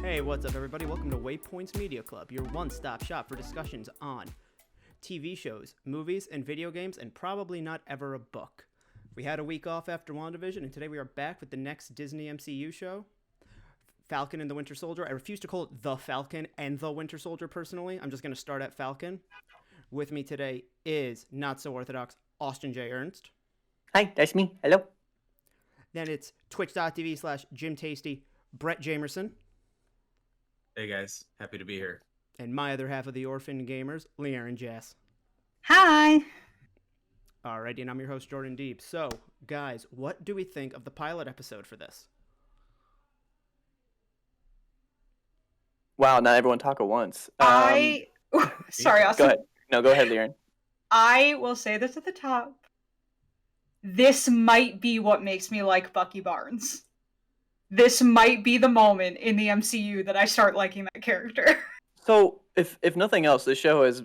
Hey, what's up, everybody? Welcome to Waypoint's Media Club, your one-stop shop for discussions on TV shows, movies, and video games, and probably not ever a book. We had a week off after WandaVision, and today we are back with the next Disney MCU show, Falcon and the Winter Soldier. I refuse to call it The Falcon and the Winter Soldier, personally. I'm just going to start at Falcon. With me today is not-so-orthodox Austin J. Ernst. Hi, that's me. Hello. Then it's twitch.tv/JimTasty, Brett Jamerson. Hey guys, happy to be here. And my other half of the Orphan Gamers, LeighErin Jess. Hi. Alrighty, and I'm your host, Jordan Deeb. So, guys, what do we think of the pilot episode for this? Wow, not everyone talk at once. Sorry, Austin. Go ahead. No, go ahead, LeighErin. I will say this at the top. This might be what makes me like Bucky Barnes. This might be the moment in the MCU that I start liking that character. So, if nothing else, this show has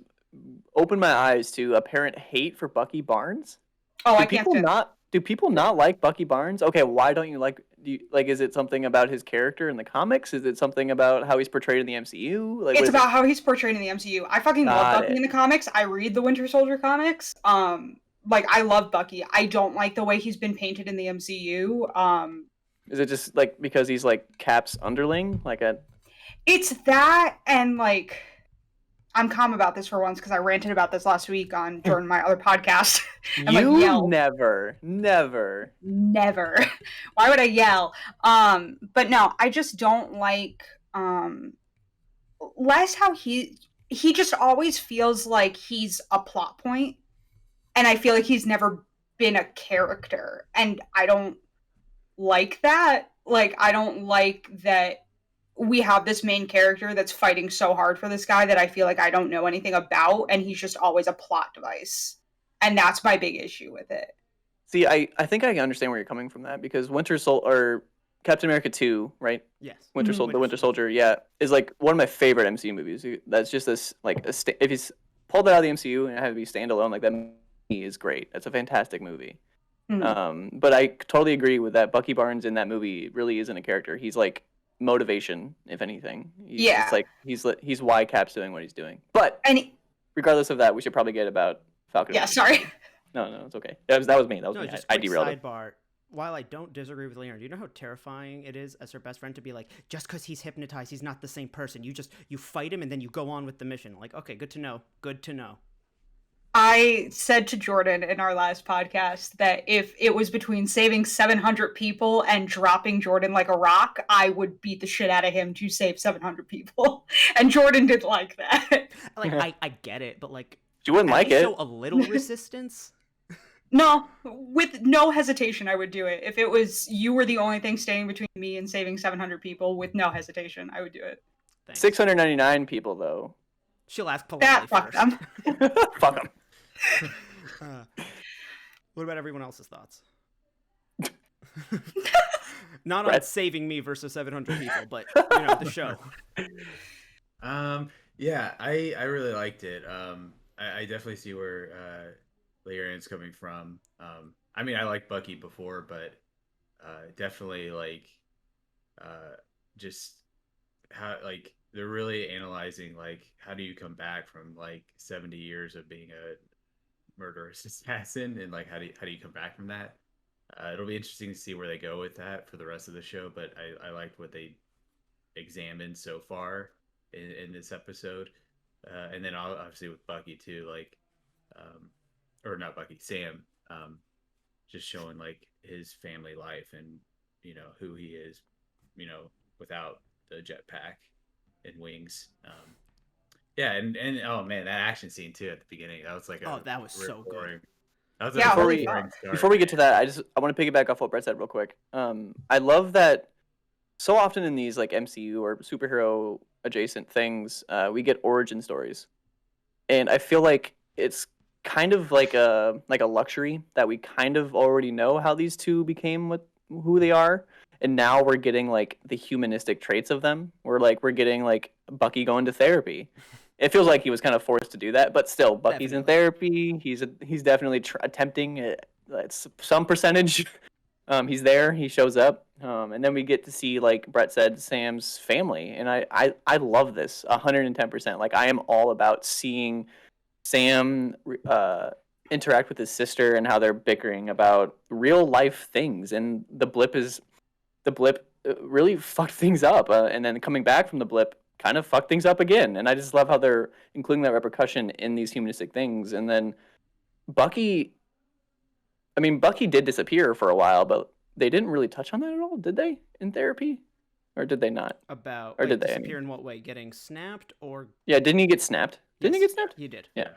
opened my eyes to apparent hate for Bucky Barnes. Oh, I can't say Do people not like Bucky Barnes? Okay, why don't you like? Is it something about his character in the comics? Is it something about how he's portrayed in the MCU? It's about how he's portrayed in the MCU. I fucking love Bucky in the comics. I read the Winter Soldier comics. I love Bucky. I don't like the way he's been painted in the MCU. Is it just because he's Cap's underling? It's that, and I'm calm about this for once because I ranted about this last week on Jordan, my other podcast. You never. Why would I yell? But no, I just don't like less how he just always feels like he's a plot point, and I feel like he's never been a character, and I don't like that. I don't like that we have this main character that's fighting so hard for this guy that I feel like I don't know anything about, and he's just always a plot device. And that's my big issue with it. See, I think I understand where you're coming from that, because Captain America 2, right? Yes. The Winter Soldier, yeah, is one of my favorite MCU movies. That's just this if he's pulled it out of the MCU and it had to be standalone, that movie is great. That's a fantastic movie. Mm-hmm. But I totally agree with that. Bucky Barnes in that movie really isn't a character. He's motivation, if anything. He's why Cap's doing what he's doing. But regardless of that, we should probably get about Falcon. Yeah, sorry. No, it's okay. That was me. Just I quick derailed it. Sidebar. While I don't disagree with LeighErin, do you know how terrifying it is as her best friend to be just because he's hypnotized, he's not the same person. You fight him and then you go on with the mission. Okay, good to know. Good to know. I said to Jordan in our last podcast that if it was between saving 700 people and dropping Jordan like a rock, I would beat the shit out of him to save 700 people. And Jordan didn't like that. I get it, but she wouldn't like it. Show a little resistance. No, with no hesitation, I would do it. If it was you were the only thing standing between me and saving 700 people, with no hesitation, I would do it. Thanks. 699 people, though. She'll ask politely fuck first. them. Fuck them. What about everyone else's thoughts? Not on saving me versus 700 people, but the show. Yeah, I really liked it. I definitely see where LeighErin's coming from. I liked Bucky before, but definitely just how they're really analyzing how do you come back from 70 years of being a murderous assassin, and how do you come back from that. It'll be interesting to see where they go with that for the rest of the show, but I liked what they examined so far in this episode. And then obviously with Bucky too, or not Bucky, Sam, just showing his family life and who he is without the jetpack and wings. Yeah, and oh man, that action scene too at the beginning, that was that was so good. That was before we get to that, I want to piggyback off what Brett said real quick. I love that so often in these MCU or superhero adjacent things, we get origin stories, and I feel like it's kind of like a luxury that we kind of already know how these two became who they are, and now we're getting the humanistic traits of them. We're getting Bucky going to therapy. It feels like he was kind of forced to do that, but still, Bucky's in therapy. He's definitely attempting some percentage He's there. He shows up, and then we get to see, like Brett said, Sam's family, and I love this 110%. Like I am all about seeing Sam interact with his sister and how they're bickering about real life things, and the blip really fucked things up, and then coming back from the blip kind of fucked things up again. And I just love how they're including that repercussion in these humanistic things. And then Bucky did disappear for a while, but they didn't really touch on that at all, did they, in therapy? Or did they not? About or like, did they? disappear in what way? Getting snapped or? Yeah, didn't he get snapped? Didn't he Yes, get snapped? He did. Yeah.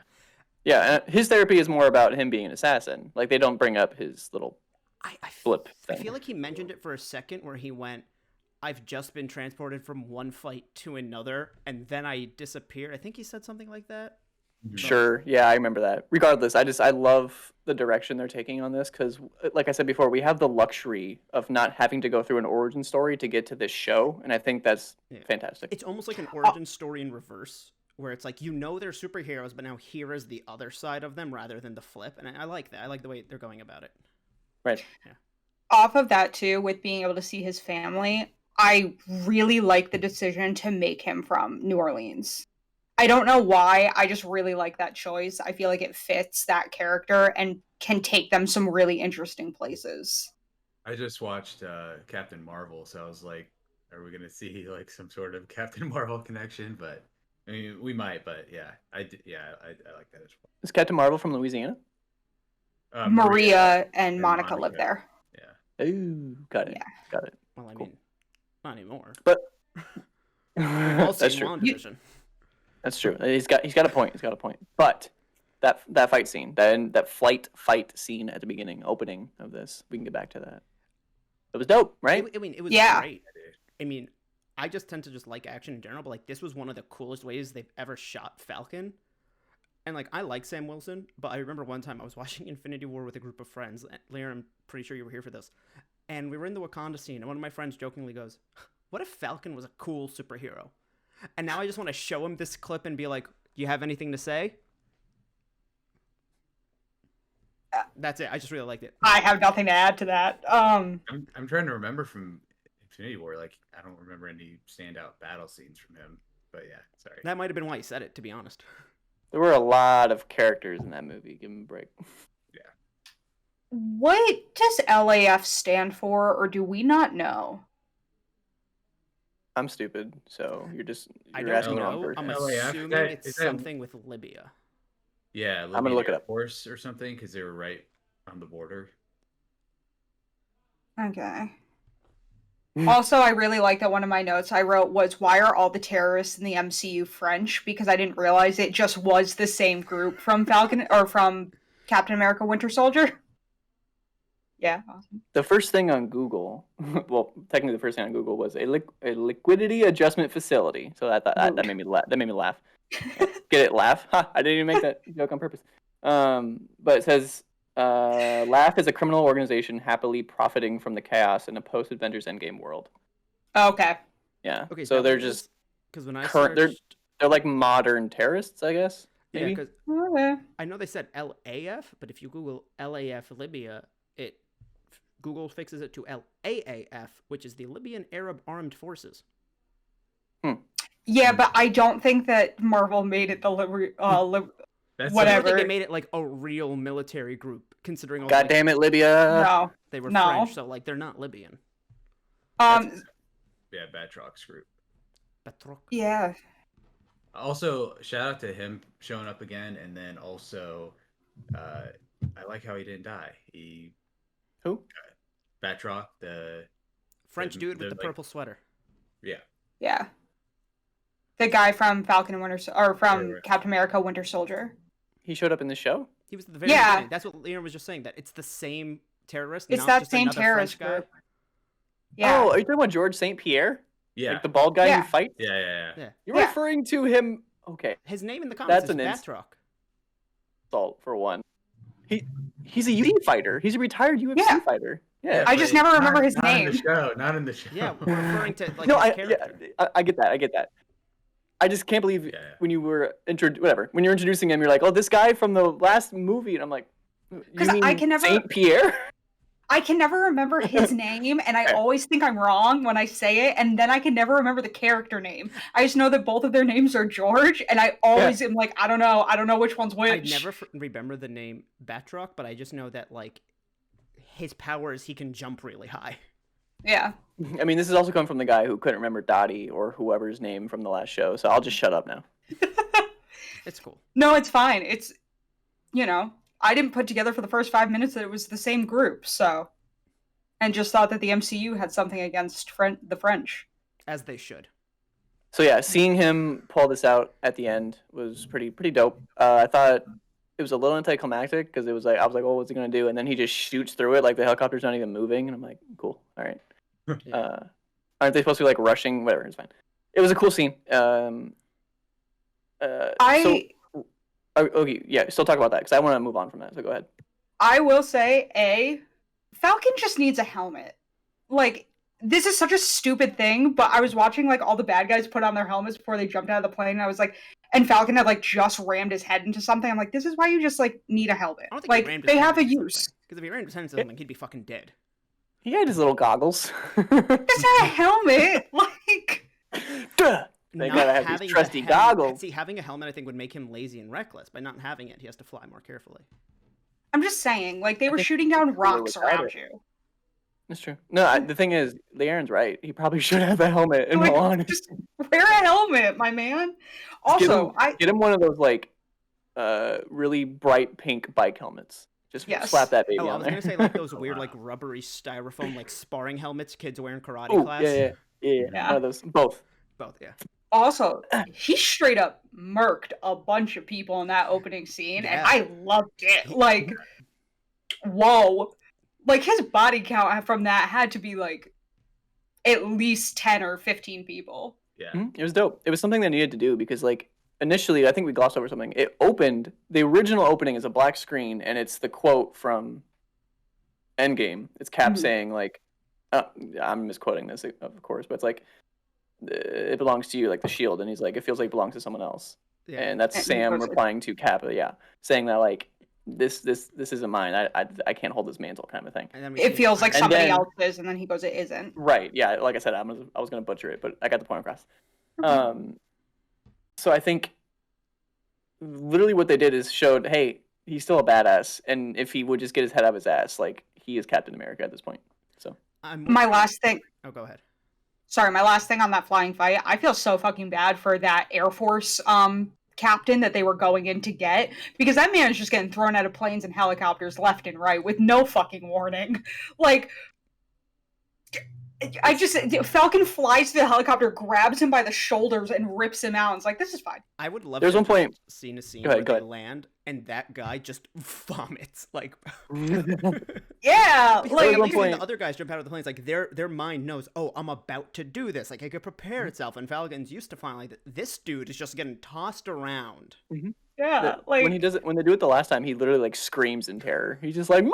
Yeah, his therapy is more about him being an assassin. Like, they don't bring up his little blip I thing. feel like he mentioned it for a second where he went, I've just been transported from one fight to another, and then I disappeared. I think he said something like that. Sure. Yeah, I remember that. Regardless, I love the direction they're taking on this because, like I said before, we have the luxury of not having to go through an origin story to get to this show, and I think that's fantastic. It's almost like an origin story in reverse, where it's like, they're superheroes, but now here is the other side of them rather than the flip, and I like that. I like the way they're going about it. Right. Yeah. Off of that, too, with being able to see his family, I really like the decision to make him from New Orleans. I don't know why, I just really like that choice. I feel like it fits that character and can take them some really interesting places. I just watched Captain Marvel, so I was like, are we going to see like some sort of Captain Marvel connection? But I mean, we might, but yeah, I like that as well. Is Captain Marvel from Louisiana? Maria and Monica live there. Yeah. Ooh, got it. Yeah. Got it. Well, I Cool. mean, not anymore. But Also, that's true. WandaVision. That's true. He's got a point. He's got a point. But that fight scene, that fight scene at the beginning, opening of this, we can get back to that. It was dope, right? I mean, it was Yeah. great. I mean, I just tend to just like action in general, but like this was one of the coolest ways they've ever shot Falcon. And like I like Sam Wilson, but I remember one time I was watching Infinity War with a group of friends. LeighErin, I'm pretty sure you were here for this. And we were in the Wakanda scene, and one of my friends jokingly goes, "What if Falcon was a cool superhero?" And now I just want to show him this clip and be like, "Do you have anything to say?" That's it. I just really liked it. I have nothing to add to that. I'm trying to remember from Infinity War, like I don't remember any standout battle scenes from him. But yeah, sorry. That might have been why he said it, to be honest. There were a lot of characters in that movie. Give him a break. What does LAF stand for, or do we not know? I'm stupid, so you're I asking don't the wrong know. person. I'm LAF, assuming is it's that- something with Libya. Yeah, gonna look it up. Force or something because they were right on the border. Okay. Also, I really like that one of my notes I wrote was, why are all the terrorists in the MCU French? Because I didn't realize it just was the same group from from Captain America Winter Soldier. Yeah, awesome. The first thing on Google, well, technically the first thing on Google was a liquidity adjustment facility. So that made me laugh. That made me laugh. Get it? Laugh? Ha! I didn't even make that joke on purpose. But it says, "LAF is a criminal organization happily profiting from the chaos in a post-Avengers Endgame world." Okay. Yeah. Okay, So they're just because when I current. searched, They're like modern terrorists, I guess. yeah, Maybe. because Okay. I know they said LAF, but if you Google LAF Libya, Google fixes it to LAAF, which is the Libyan Arab Armed Forces. Yeah, but I don't think that Marvel made it the That's I don't Whatever. think they made it like a real military group, considering all God damn it, Libya. no. they were No. French, so like they're not Libyan. Yeah, BATROC's group. BATROC. Yeah. Also, shout out to him showing up again, and then also, I like how he didn't die. Who? BATROC, the French dude with the like- purple sweater. yeah. Yeah. The guy from Falcon and or from Right. Captain America Winter Soldier. He showed up in the show. He was at the very Yeah. beginning. That's what LeighErin was just saying. That it's the same terrorist. It's not that just same another terrorist French guy. group. Yeah. Oh, are you talking about George St. Pierre? Yeah. Like the bald guy Yeah. who fights? Yeah. You're Yeah. referring to him. Okay. His name in the comics That's is an BATROC. Salt for one. He's a UFC fighter. He's a retired UFC Yeah. fighter. Yeah. I just but never remember his not in the name. show. Not in the show. Yeah, we're referring to like No, his character. I get that. I get that. I just can't believe Yeah. when you were when you're introducing him, you're like, "Oh, this guy from the last movie," and I'm like, "You 'Cause mean I can never- Saint Pierre?" I can never remember his name, and I always think I'm wrong when I say it, and then I can never remember the character name. I just know that both of their names are George, and I always am like, I don't know which one's which. I never remember the name BATROC, but I just know that, like, his power is he can jump really high. Yeah. I mean, this is also coming from the guy who couldn't remember Dottie or whoever's name from the last show, so I'll just shut up now. It's cool. No, it's fine. It's, I didn't put together for the first 5 minutes that it was the same group, so. And just thought that the MCU had something against the French. As they should. So yeah, seeing him pull this out at the end was pretty dope. I thought it was a little anticlimactic because I was like, oh, what's he gonna do? And then he just shoots through it like the helicopter's not even moving, and I'm like, cool, all right. Yeah. Aren't they supposed to be like rushing? Whatever, it's fine. It was a cool scene. Okay, yeah, still talk about that because I want to move on from that. So go ahead. I will say, Falcon just needs a helmet. Like, this is such a stupid thing, but I was watching like all the bad guys put on their helmets before they jumped out of the plane, and I was like, and Falcon had like just rammed his head into something. I'm like, this is why you just like need a helmet. I don't think Like, they have a use. Because if he rammed his head into something, he'd be fucking dead. He had his little goggles. That's not a helmet. Like, Duh. They gotta have these trusty goggles. See, having a helmet, I think, would make him lazy and reckless. By not having it, he has to fly more carefully. I'm just saying, like, they were shooting down rocks around you. That's true. No, the thing is, LeighErin's right. He probably should have a helmet. In all honesty, just wear a helmet, my man. Also, get him one of those like really bright pink bike helmets. Just slap that baby on there. I was gonna say like those weird like rubbery styrofoam like sparring helmets kids wear in karate class. Yeah. One of those, both, yeah. Also, he straight up murked a bunch of people in that opening scene, and I loved it. Like, whoa. Like, his body count from that had to be, like, at least 10 or 15 people. Yeah. It was dope. It was something they needed to do because, like, initially, I think we glossed over something. It opened, the original opening is a black screen, and it's the quote from Endgame. It's Cap saying, like, I'm misquoting this, of course, but it's like, it belongs to you, like the shield, and he's like, it feels like it belongs to someone else. Yeah. And that's Sam replying to Cap, saying that like this isn't mine. I can't hold this mantle, kind of thing. And then it feels like somebody else's, and then he goes, it isn't. Right? Yeah. Like I said, I was gonna butcher it, but I got the point across. So I think literally what they did is showed, hey, he's still a badass, and if he would just get his head out of his ass, like he is Captain America at this point. So my last thing. Oh, go ahead. Sorry, my last thing on that flying fight, I feel so fucking bad for that Air Force captain that they were going in to get, because that man is just getting thrown out of planes and helicopters left and right with no fucking warning. Like, Falcon flies to the helicopter, grabs him by the shoulders, and rips him out. And it's like, this is fine. I would love There's to one point. See a scene go ahead, where they land and that guy just vomits. Like, yeah, like at least when the other guys jump out of the planes, like their mind knows, oh, I'm about to do this. Like, it could prepare itself. And Falcon's used to flying. Like, this dude is just getting tossed around. Yeah, like when he does it, when they do it the last time, he literally like screams in terror. He's just like.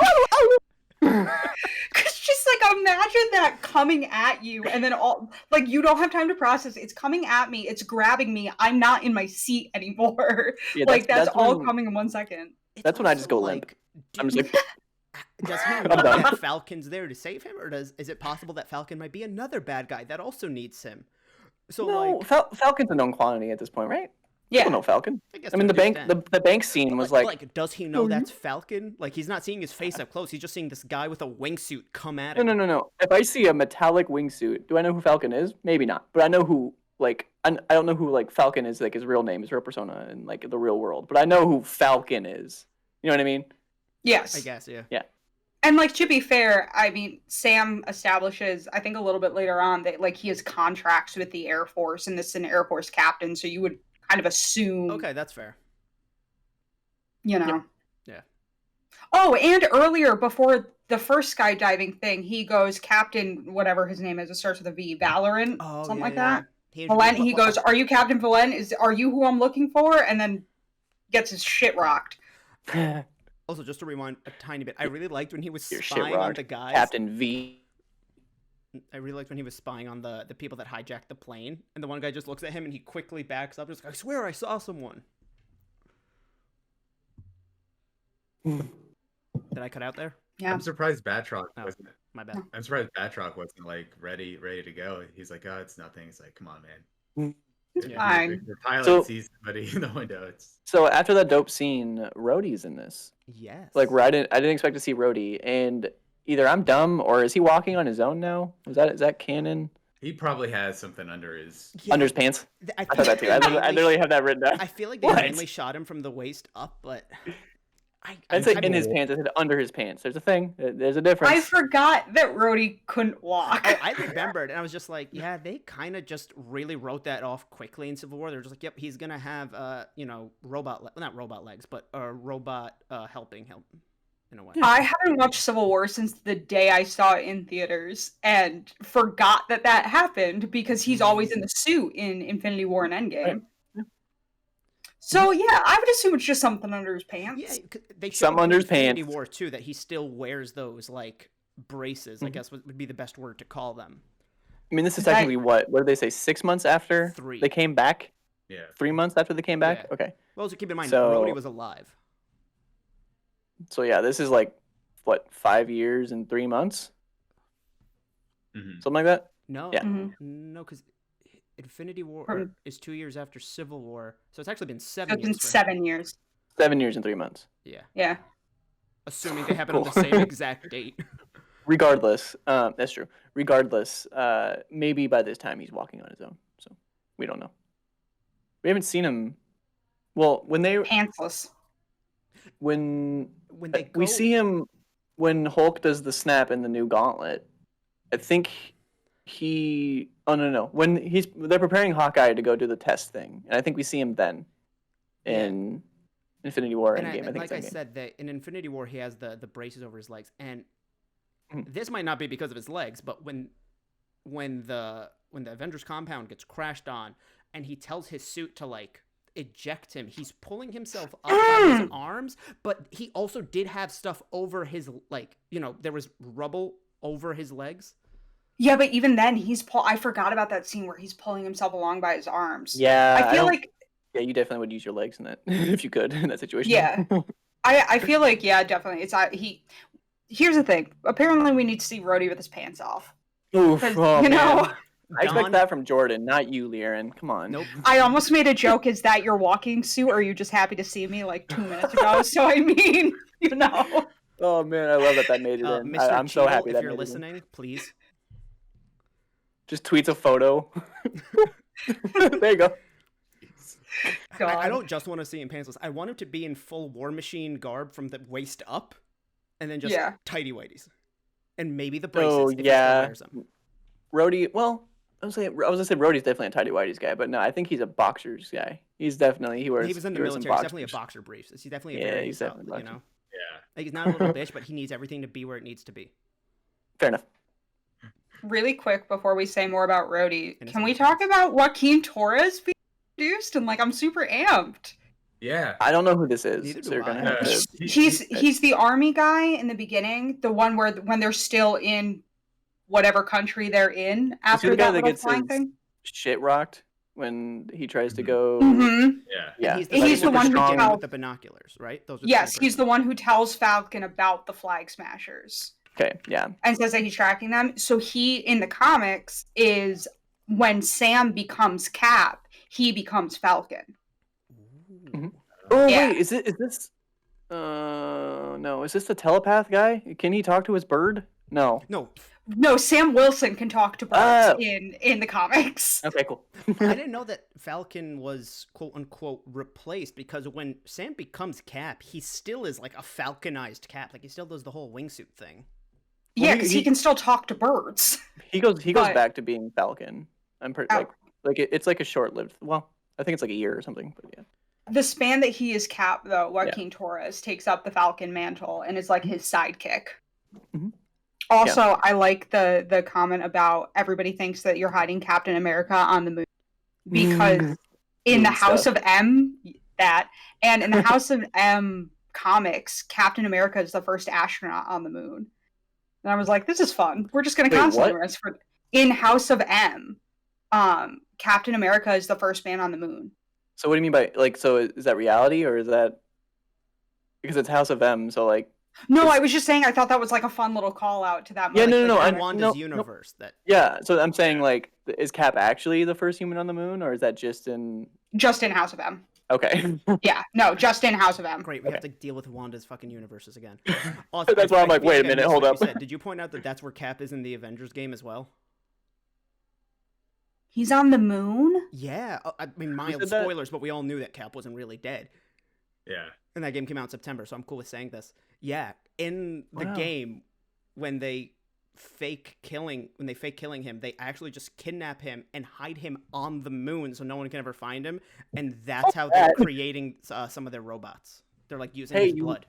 Cause just like imagine that coming at you, and then all like you don't have time to process. It's coming at me. It's grabbing me. I'm not in my seat anymore. Yeah, like that's all coming in 1 second. That's when I just go limp. I'm just like. Does he know that Falcon's there to save him, or is it possible that Falcon might be another bad guy that also needs him? So no, like Falcon's a known quantity at this point, right? Yeah, no Falcon. I mean, the bank scene was like, does he know that's Falcon? Like, he's not seeing his face up close. He's just seeing this guy with a wingsuit come at him. No. If I see a metallic wingsuit, do I know who Falcon is? Maybe not. But I know who, like, I don't know who, like, Falcon is, like, his real name, his real persona in, like, the real world. But I know who Falcon is. You know what I mean? Yes. I guess, yeah. Yeah. And, like, to be fair, I mean, Sam establishes, I think a little bit later on, that, like, he has contracts with the Air Force, and this is an Air Force captain, so you would kind of assume. Okay, that's fair. You know. Yeah. Oh, and earlier, before the first skydiving thing, he goes, Captain, whatever his name is, it starts with a V, Valorant, something like that. Valent, he goes, are you Captain Valent? Are you who I'm looking for? And then gets his shit rocked. Also, just to rewind a tiny bit, I really liked when he was spying on the guys. Captain V. I really liked when he was spying on the people that hijacked the plane, and the one guy just looks at him and he quickly backs up. Just like, I swear I saw someone. Did I cut out there? Yeah. I'm surprised Batroc Oh. wasn't. My bad. I'm surprised Batroc wasn't like ready to go. He's like, oh, it's nothing. It's like, come on, man. It's If fine. your pilot So- sees somebody in the window, it's So after that dope scene, Rhodey's in this. Yes. Like, where I didn't expect to see Rhodey, and either I'm dumb or is he walking on his own now? Is that canon? he probably has something under his. Yeah, Under his pants? I I thought that too. I literally have that written down. I feel like they What? mainly shot him from the waist up, but I'd say in his Cool. pants. I said under his pants. There's a thing. There's a difference. I forgot that Rhodey couldn't walk. Oh, I remembered, and I was just like, yeah, they kind of just really wrote that off quickly in Civil War. They're just like, yep, he's gonna have, not robot legs, but robot helping him in a way. I haven't watched Civil War since the day I saw it in theaters and forgot that happened because he's always in the suit in Infinity War and Endgame. Right. So yeah, I would assume it's just something under his pants. Yeah, they showed Some under his Infinity pants. War too that he still wears those like braces. I guess would be the best word to call them. I mean, this is That- technically what did they say? 6 months after 3. they came back? Yeah. 3 months after they came back? Yeah. Okay. Well, so keep in mind, So- Rhodey was alive. So yeah, this is like, what, 5 years and 3 months? Mhm. Something like that? No, Yeah. Mhm. no, because Infinity War From- is 2 years after Civil War, so it's actually been So 7 it's been years. for him. 7 years. 7 years and 3 months. Yeah, Yeah. assuming they happen on the Cool. same exact date. Regardless, that's true. Regardless, maybe by this time he's walking on his own. So we don't know. We haven't seen him. Well, when Pantsless. When they we go- see him when Hulk does the snap in the new Gauntlet, I think he. Oh no! When they're preparing Hawkeye to go do the test thing, and I think we see him then in Infinity War And Endgame. I think like it's I Endgame. said, that in Infinity War he has the braces over his legs, and Mhm. this might not be because of his legs, but when the Avengers compound gets crashed on, and he tells his suit to like eject him, he's pulling himself up by his arms, but he also did have stuff over his there was rubble over his legs. Yeah, but even then, I forgot about that scene where he's pulling himself along by his arms. Yeah, I feel like yeah, you definitely would use your legs in that if you could in that situation. Yeah. I feel like definitely. It's Here's the thing. Apparently, we need to see Rhodey with his pants off. Oof, 'Cause, oh, you know, man. I expect Don- that from Jordan, not you, LeighErin. Come on. Nope. I almost made a joke. Is that your walking suit, or are you just happy to see me like 2 minutes ago? So I mean, you know. Oh man, I love that made it in. Mr. I'm so Cheeto, happy if that you're made it in. listening, please. Just tweets a photo. There you go. I God. don't just want to see him pantsless. I want him to be in full War Machine garb from the waist up, and then just Yeah. tighty whities, and maybe the braces. Oh if he still yeah, wears them. Rhodey. Well, I was gonna say Rhodey's definitely a tidy whities guy, but no, I think he's a boxers guy. He wears. He was in the he wears some military. He's definitely a boxers. boxer briefs. He's definitely a Yeah, very he's solid, definitely you boxer. know. Yeah. Like, he's not a little bitch, but he needs everything to be where it needs to be. Fair enough. Really quick before we say more about Rhodey, And his can we military. talk about Joaquin Torres being introduced? And I'm super amped. Yeah. I don't know who this is. Neither So do you're gonna I. have to. He's the army guy in the beginning, the one when they're still in whatever country they're in after the guy that that little gets flying his- thing. Shit rocked when he tries to Mhm. go. Mm-hmm. Yeah. Yeah, And He's the super one who strong tells- with the binoculars, right? Those are Yes, the he's the one who tells Falcon about the Flag Smashers Okay, yeah. and says that he's tracking them. So he, in the comics, is when Sam becomes Cap, he becomes Falcon. Ooh. Oh Yeah. wait, is this? No, is this the telepath guy? Can he talk to his bird? No. No, No, Sam Wilson can talk to birds Oh. in the comics. Okay, cool. I didn't know that Falcon was quote unquote replaced, because when Sam becomes Cap, he still is like a falconized Cap. Like, he still does the whole wingsuit thing. Well, Yeah, he- because he- he can still talk to birds. He goes But- back to being Falcon. I'm pretty Oh. it's like a short-lived. Well, I think it's like a year or something. But yeah. The span that he is Cap, though, Joaquin Torres takes up the Falcon mantle and is like his sidekick. Mhm. Also, I like the comment about everybody thinks that you're hiding Captain America on the moon because in the Moon House stuff. of M, and in the House of M comics, Captain America is the first astronaut on the moon. And I was like, this is fun. We're just going to Wait, constantly what? rest for in House of M. Captain America is the first man on the moon. So what do you mean by like? So is that reality or is that because it's House of M? So like No, I was just saying I thought that was like a fun little call out to that. Yeah, movie. no, in I- Wanda's no, universe. That Yeah, so I'm saying like, is Cap actually the first human on the moon, or is that just in? Just in House of M. Okay. Yeah, no, just in House of M. great. We have to deal with Wanda's fucking universes again. That's why I'm like, I wait a think I minute, missed hold what up. you said. Did you point out that that's where Cap is in the Avengers game as well? He's on the moon? Yeah. I mean, mild said that? spoilers, but we all knew that Cap wasn't really dead. Yeah. And that game came out in September, so I'm cool with saying this. Yeah, in the Wow. game, when they fake killing him, they actually just kidnap him and hide him on the moon so no one can ever find him, and that's how they're creating some of their robots. They're like using Hey, his you- blood.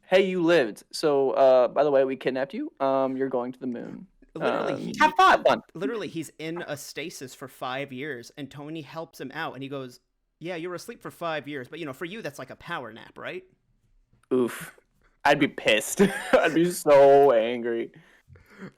Hey, you lived. So, by the way, we kidnapped you. You're going to the moon. Literally, Have fun. literally, he's in a stasis for 5 years, and Tony helps him out, and he goes, "Yeah, you were asleep for 5 years, but for you that's like a power nap, right?" Oof. I'd be pissed. I'd be so angry.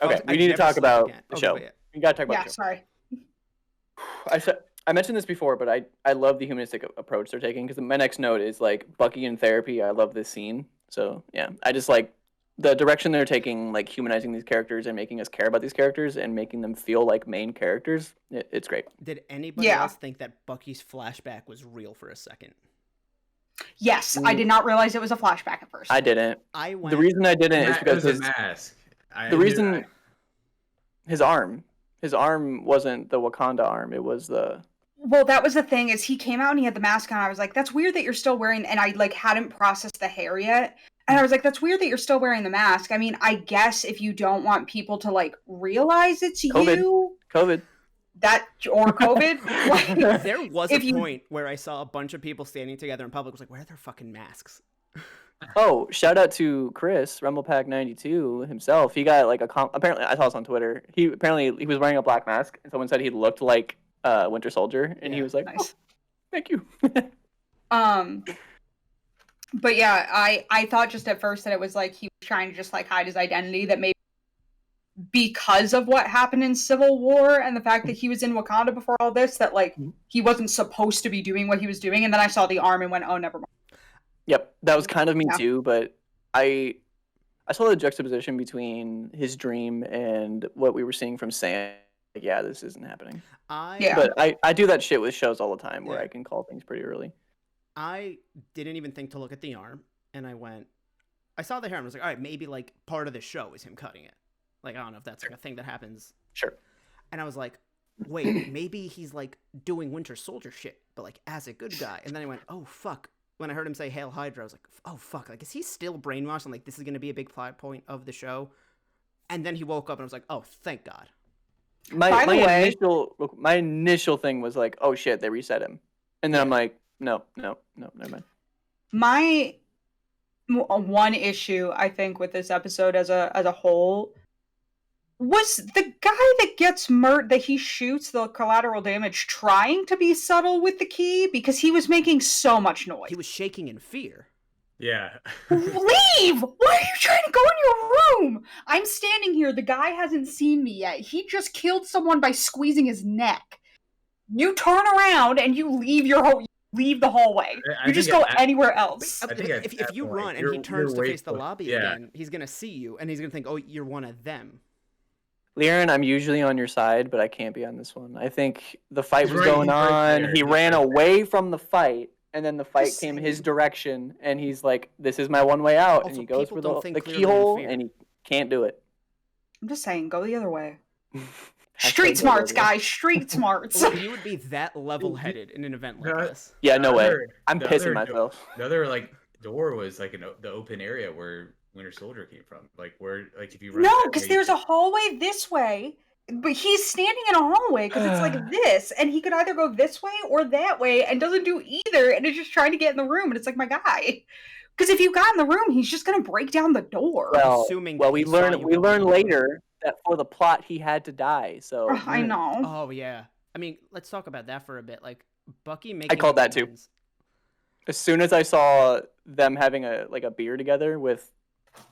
Okay, I'd we need to never talk sleep about again. the Okay, show. but yeah. We gotta talk about Yeah, the show. sorry. I mentioned this before, but I love the humanistic approach they're taking, because my next note is like Bucky in therapy. I love this scene. So yeah, I just like the direction they're taking, like humanizing these characters and making us care about these characters and making them feel like main characters. It's great. Did anybody Yeah. else think that Bucky's flashback was real for a second? Yes, I did not realize it was a flashback at first. I didn't. I went. The reason I didn't is It because was a mask. the reason his arm wasn't the Wakanda arm. It was the Well, that was the thing, is he came out and he had the mask on. I was like, that's weird that you're still wearing, and I like hadn't processed the hair yet. And I was like, that's weird that you're still wearing the mask. I mean, I guess if you don't want people to like realize it's COVID. you, COVID. that or COVID. like, There was If a you- point where I saw a bunch of people standing together in public. I was like, where are their fucking masks? Oh, shout out to Chris Rumblepack92 himself. He got like apparently I saw this on Twitter. He was wearing a black mask, and someone said he looked like Winter Soldier, and he Yeah. was like, Nice. oh, "Thank you." But yeah, I thought just at first that it was like he was trying to just like hide his identity, that maybe because of what happened in Civil War and the fact that he was in Wakanda before all this, that like he wasn't supposed to be doing what he was doing. And then I saw the arm and went, oh, never mind. Yep, that was kind of me Yeah. too, but I saw the juxtaposition between his dream and what we were seeing from Sam. Like, yeah, this isn't happening. Yeah. But I do that shit with shows all the time where Yeah. I can call things pretty early. I didn't even think to look at the arm, and I saw the hair and I was like, all right, maybe like part of the show is him cutting it. Like, I don't know if that's like a thing that happens. Sure. And I was like, wait, maybe he's like doing Winter Soldier shit, but like as a good guy. And then I went, oh fuck. When I heard him say Hail Hydra, I was like, oh fuck, like is he still brainwashed and like this is gonna be a big plot point of the show? And then he woke up and I was like, oh, thank God. By the way- My initial thing was like, oh shit, they reset him. And then I'm like, no, never mind. My one issue, I think, with this episode as a whole was the guy that gets murdered, that he shoots the collateral damage, trying to be subtle with the key because he was making so much noise. He was shaking in fear. Yeah. Leave! Why are you trying to go in your room? I'm standing here. The guy hasn't seen me yet. He just killed someone by squeezing his neck. You turn around and you leave leave the hallway. I You just think go at- anywhere else. I think if at you that run point, and he you're turns to face the Waypoint. lobby Yeah. again, he's gonna see you and he's gonna think, oh, you're one of them. LeighErin, I'm usually on your side, but I can't be on this one. I think the fight He's was right- going he's right on. there. He He's ran right there. away from the fight, and then the fight Just came saying. his direction, and he's like, "This is my one way out," and Also, he goes people for don't the think clearly in keyhole, fear. and he can't do it. I'm just saying, go the other way. Hashtag Street go smarts, the other way. guys. Street smarts. Well, you would be that level-headed in an event like No, this. Yeah, no The way. other- I'm the pissing other myself. The other like door was like the open area where Winter Soldier came from. Like where like if you run No, that because way- there's a hallway this way, but he's standing in a hallway because it's like this, and he could either go this way or that way, and doesn't do either, and is just trying to get in the room, and it's like, my guy. Because if you got in the room, he's just gonna break down the door. Well, assuming well, that we he saw learn you we going learn in the room. later that for the plot he had to die. So I know. Oh yeah. I mean, let's talk about that for a bit. Like Bucky making. called that too. amends- as soon as I saw them having a beer together with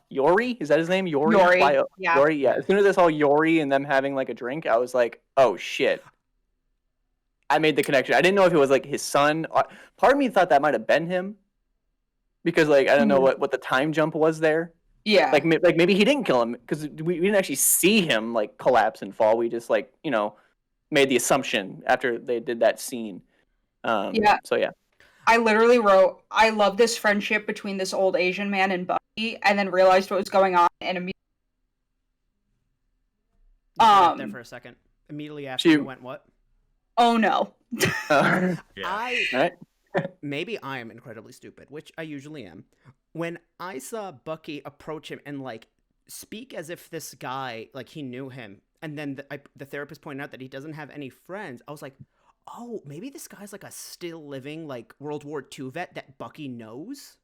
Yori, is that his name? Yori. Yori, Why- yeah. Yori. Yeah. As soon as I saw Yori and them having like a drink, I was like, oh shit. I made the connection. I didn't know if it was like his son. Part of me thought that might have been him, because like I don't know Mhm. what the time jump was there. Yeah. Like maybe he didn't kill him because we didn't actually see him like collapse and fall. We just like made the assumption after they did that scene. Yeah. So yeah. I literally wrote, I love this friendship between this old Asian man and Bucky, and then realized what was going on, and immediately. There for a second. Immediately after you went what? Oh no. Yeah. Right? Maybe I am incredibly stupid, which I usually am. When I saw Bucky approach him and like speak as if this guy like he knew him, and then the therapist pointed out that he doesn't have any friends, I was like, oh, maybe this guy's like a still living like World War II vet that Bucky knows.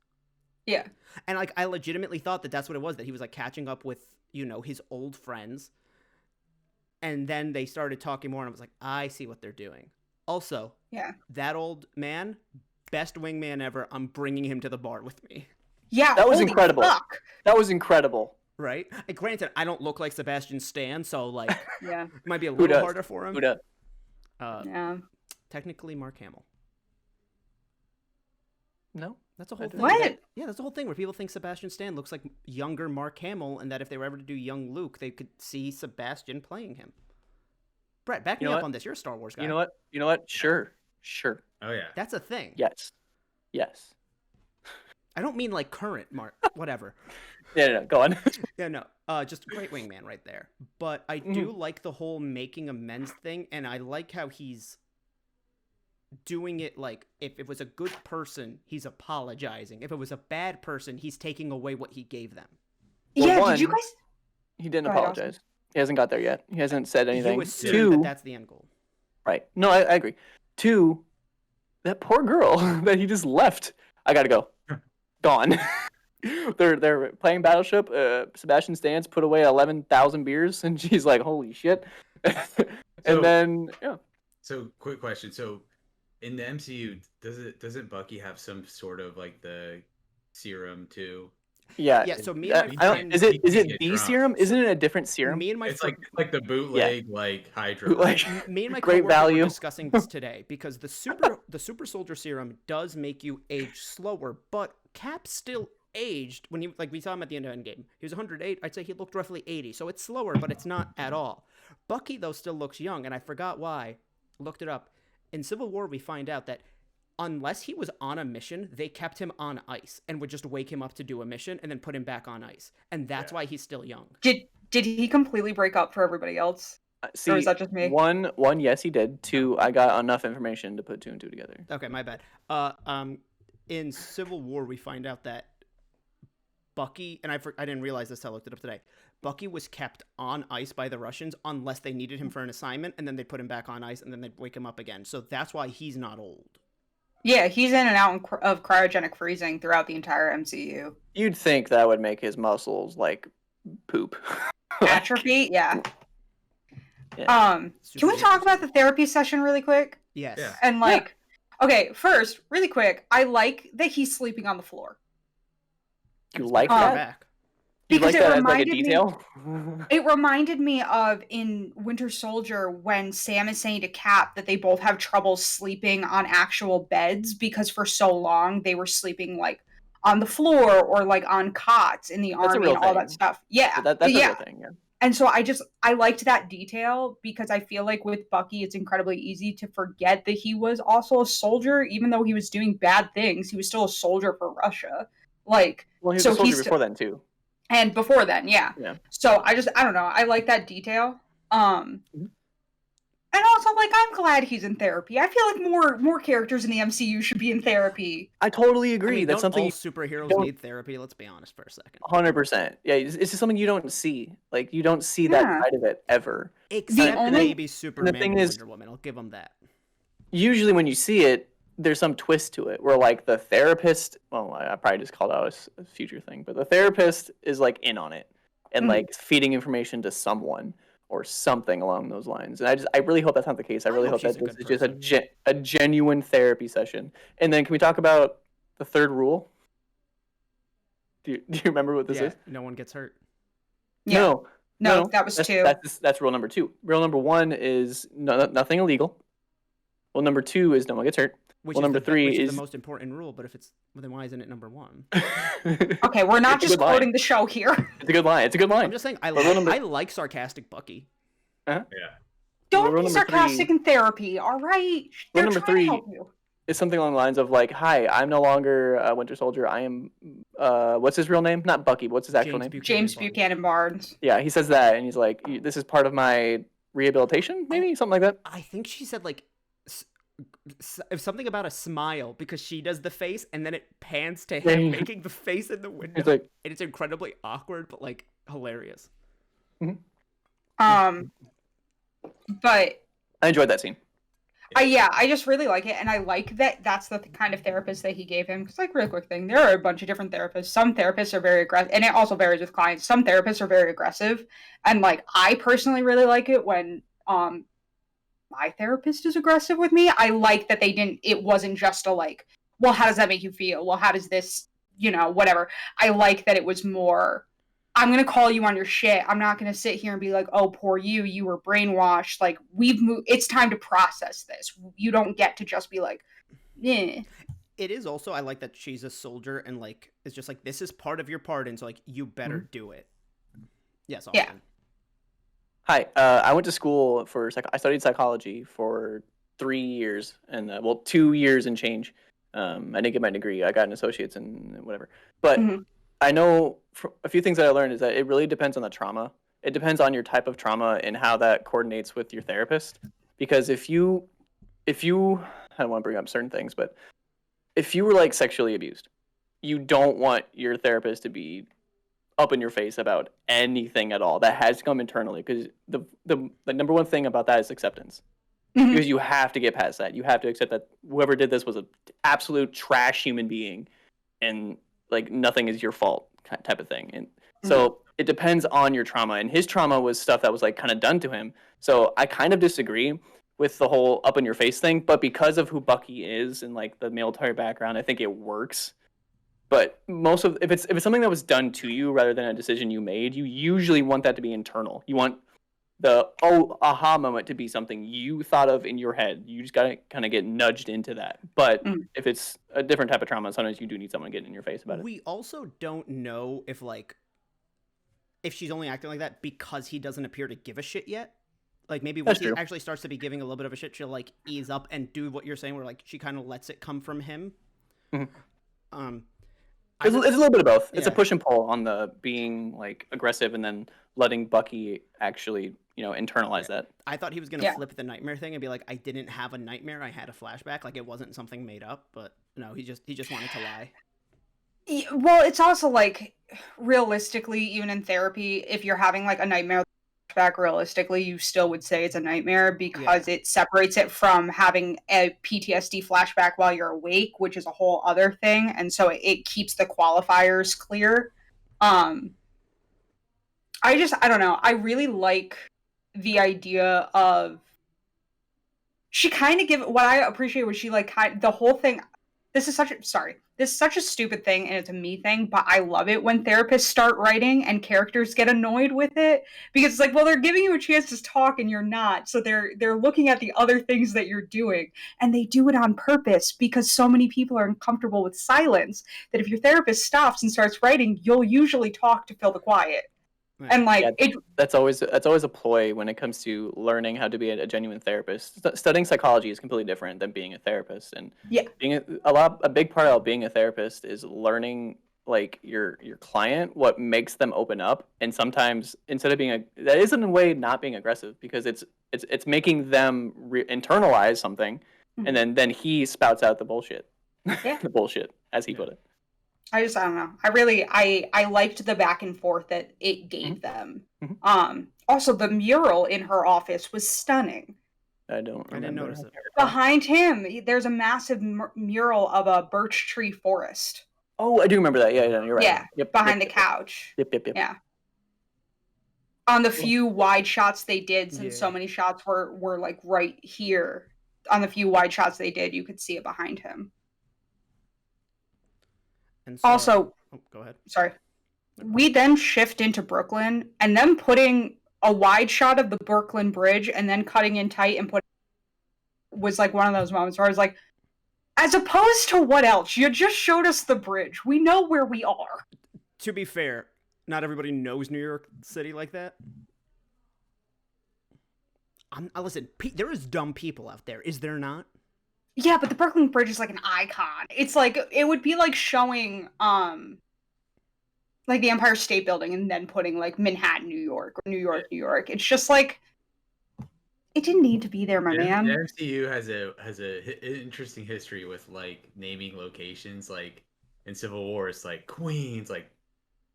Yeah. And like I legitimately thought that that's what it was, that he was like catching up with his old friends. And then they started talking more, and I was like, I see what they're doing. Also, yeah, that old man, best wingman ever. I'm bringing him to the bar with me. Yeah, that was incredible. Fuck. That was incredible. Right? And granted, I don't look like Sebastian Stan, so like, yeah, it might be a little harder for him. Who does? Yeah. Technically, Mark Hamill. No, that's a whole thing. What? That's the whole thing where people think Sebastian Stan looks like younger Mark Hamill, and that if they were ever to do young Luke, they could see Sebastian playing him. Brett, back me up on this. You're a Star Wars guy. You know what? Sure. Oh yeah. That's a thing. Yes. I don't mean like current Mark. Whatever. No, go on. Yeah, no. Just great wingman right there. But I do like the whole making amends thing, and I like how he's doing it like if it was a good person, he's apologizing. If it was a bad person, he's taking away what he gave them. Well, yeah, one, did you guys? He didn't apologize. He hasn't got there yet. He hasn't said anything. You assume that that's the end goal. Right. No, I agree. Two, that poor girl that he just left. I gotta go. Gone. They're playing Battleship. Sebastian Stan's put away 11,000 beers, and she's like, "Holy shit!" And then yeah. So, quick question. So, in the MCU, doesn't Bucky have some sort of like the serum too? Yeah. Yeah. So me and my friend, is it the serum? Isn't it a different serum? Me and my it's friend, like the bootleg like Hydra. me and my great coworker value. were discussing this today because the super soldier serum does make you age slower, but Cap still aged when we saw him at the end of Endgame. He was 108. I'd say he looked roughly 80. So it's slower, but it's not at all. Bucky though still looks young, and I forgot why. Looked it up. In Civil War, we find out that unless he was on a mission, they kept him on ice and would just wake him up to do a mission and then put him back on ice. And that's why he's still young. Did he completely break up for everybody else? See, or is that just me? One, yes, he did. Two, I got enough information to put two and two together. Okay, my bad. In Civil War, we find out that Bucky, and I didn't realize this till I looked it up today. Bucky was kept on ice by the Russians unless they needed him for an assignment, and then they put him back on ice, and then they'd wake him up again. So that's why he's not old. Yeah, he's in and out of cryogenic freezing throughout the entire MCU. You'd think that would make his muscles like poop. Atrophy, yeah. Yeah. Can we talk about the therapy session really quick? Yes. Yeah. And okay, first, really quick, I like that he's sleeping on the floor. You like Back. that? You Because like it that as like a reminded me- detail? It reminded me of in Winter Soldier when Sam is saying to Cap that they both have trouble sleeping on actual beds because for so long they were sleeping like on the floor or like on cots in the army and all that stuff. Yeah. That's a real thing, yeah. And so I liked that detail because I feel like with Bucky, it's incredibly easy to forget that he was also a soldier, even though he was doing bad things. He was still a soldier for Russia. Like, Well, he was so a soldier before then too. And before then, yeah. So I don't know. I like that detail. And also, like, I'm glad he's in therapy. I feel like more characters in the MCU should be in therapy. I totally agree. I mean, That's something all superheroes need therapy. Let's be honest for a second. 100%. Yeah, it's just something you don't see. Like, you don't see that side of it ever. Except maybe Superman and Wonder Woman. I'll give them that. Usually when you see it, there's some twist to it where, like, the therapist, well, I probably just called out a future thing, but the therapist is, like, in on it and, like, feeding information to someone or something along those lines. And I really hope that's not the case. I really hope that this is just a genuine therapy session. And then can we talk about the third rule? Do you remember what this is? No one gets hurt. Yeah. No, that was two. That's rule number two. Rule number one is nothing illegal. Rule number two is no one gets hurt. Which Well, is number the, three which is is the most important rule. But if it's well, then why isn't it number one? Okay, we're not It's a just good line. quoting the show here. It's a good line. It's a good line. I'm just saying But rule number- I like sarcastic Bucky. Yeah. Don't rule be number sarcastic three- in therapy, all right? They're number trying three- to help you. It's something along the lines of like, "Hi, I'm no longer Winter Soldier. I am what's his real name? Not Bucky. But what's his actual name? James Buchanan Barnes. Yeah, he says that, and he's like, "This is part of my rehabilitation, maybe something like that." I think she said like something about a smile because she does the face and then it pans to him making the face in the window. It's like, and it's incredibly awkward but like hilarious. But I enjoyed that scene. I just really like it, and I like that that's the kind of therapist that he gave him. Because, like, real quick thing, there are a bunch of different therapists. Some therapists are very aggressive, and it also varies with clients. Some therapists are very aggressive, and like I personally really like it when my therapist is aggressive with me. I like that it wasn't just a like, well, how does that make you feel? Well, how does this, whatever. I like that it was more, I'm going to call you on your shit. I'm not going to sit here and be like, oh, poor you. You were brainwashed. Like, we've moved. It's time to process this. You don't get to just be like, yeah. It is also, I like that she's a soldier and like, it's just like, this is part of your pardon. So like, you better do it. Yes. Yeah. Hi, I went to school for I studied psychology for 3 years and 2 years and change. I didn't get my degree. I got an associate's and whatever. But I know a few things that I learned is that it really depends on the trauma. It depends on your type of trauma and how that coordinates with your therapist. Because if you, I don't want to bring up certain things, but if you were like sexually abused, you don't want your therapist to be up in your face about anything at all. That has to come internally, because the number one thing about that is acceptance. Because you have to get past that. You have to accept that whoever did this was an absolute trash human being, and like nothing is your fault type of thing. And so it depends on your trauma, and his trauma was stuff that was like kind of done to him. So I kind of disagree with the whole up in your face thing, but because of who Bucky is and like the military background, I think it works. But if it's something that was done to you rather than a decision you made, you usually want that to be internal. You want the aha moment to be something you thought of in your head. You just gotta kind of get nudged into that. But if it's a different type of trauma, sometimes you do need someone getting in your face about it. We also don't know if she's only acting like that because he doesn't appear to give a shit yet. Like maybe once he actually starts to be giving a little bit of a shit, she'll like ease up and do what you're saying, where like she kind of lets it come from him. It's a little bit of both. It's a push and pull on the being like aggressive and then letting Bucky actually, internalize that. I thought he was gonna flip the nightmare thing and be like, I didn't have a nightmare, I had a flashback. Like it wasn't something made up, but no, he just wanted to lie. Well, it's also like realistically, even in therapy, if you're having like a nightmare flashback, realistically, you still would say it's a nightmare because it separates it from having a PTSD flashback while you're awake, which is a whole other thing, and so it keeps the qualifiers clear. I don't know. I really like the idea of she kind of what I appreciate was she like the whole thing. This is such a stupid thing, and it's a me thing, but I love it when therapists start writing and characters get annoyed with it, because it's like, well, they're giving you a chance to talk and you're not, so they're looking at the other things that you're doing, and they do it on purpose because so many people are uncomfortable with silence that if your therapist stops and starts writing, you'll usually talk to fill the quiet. And like that's always a ploy when it comes to learning how to be a genuine therapist. Studying psychology is completely different than being a therapist, and being a big part of being a therapist is learning like your client, what makes them open up. And sometimes instead of that is in a way not being aggressive, because it's making them internalize something, and then he spouts out the bullshit, the bullshit as he put it. I don't know. I liked the back and forth that it gave them. Also, the mural in her office was stunning. I didn't notice it. Behind him, there's a massive mural of a birch tree forest. Oh, I do remember that. Yeah, you're right. Yeah, behind the couch. Yep. Yeah. On the few wide shots they did, since so many shots were like right here, on the few wide shots they did, you could see it behind him. And so, also, go ahead. Sorry. We then shift into Brooklyn, and them putting a wide shot of the Brooklyn Bridge and then cutting in tight and was like one of those moments where I was like, As opposed to what else? You just showed us the bridge. We know where we are. To be fair, not everybody knows New York City like that. Listen, there is dumb people out there, is there not? Yeah, but the Brooklyn Bridge is like an icon. It's like it would be like showing like the Empire State Building and then putting like Manhattan, New York, or New York, New York. It's just like it didn't need to be there, my man. The MCU has a interesting history with like naming locations. Like in Civil War, it's like Queens, like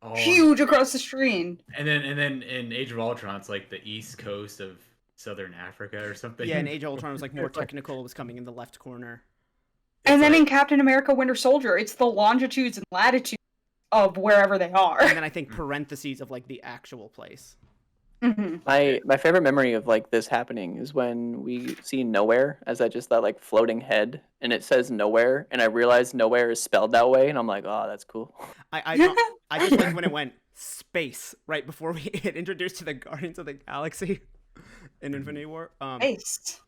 all Huge across the street. and then in Age of Ultron, it's like the East Coast of Southern Africa or something. Yeah, and Age of Ultron was like more technical. It was coming in the left corner. And then in Captain America Winter Soldier, it's the longitudes and latitudes of wherever they are. And then I think parentheses of like the actual place. Mm-hmm. My favorite memory of like this happening is when we see nowhere as that like floating head, and it says nowhere, and I realize nowhere is spelled that way, and I'm like, oh, that's cool. I just liked when it went space right before we get introduced to the Guardians of the Galaxy in Infinity War. Nice.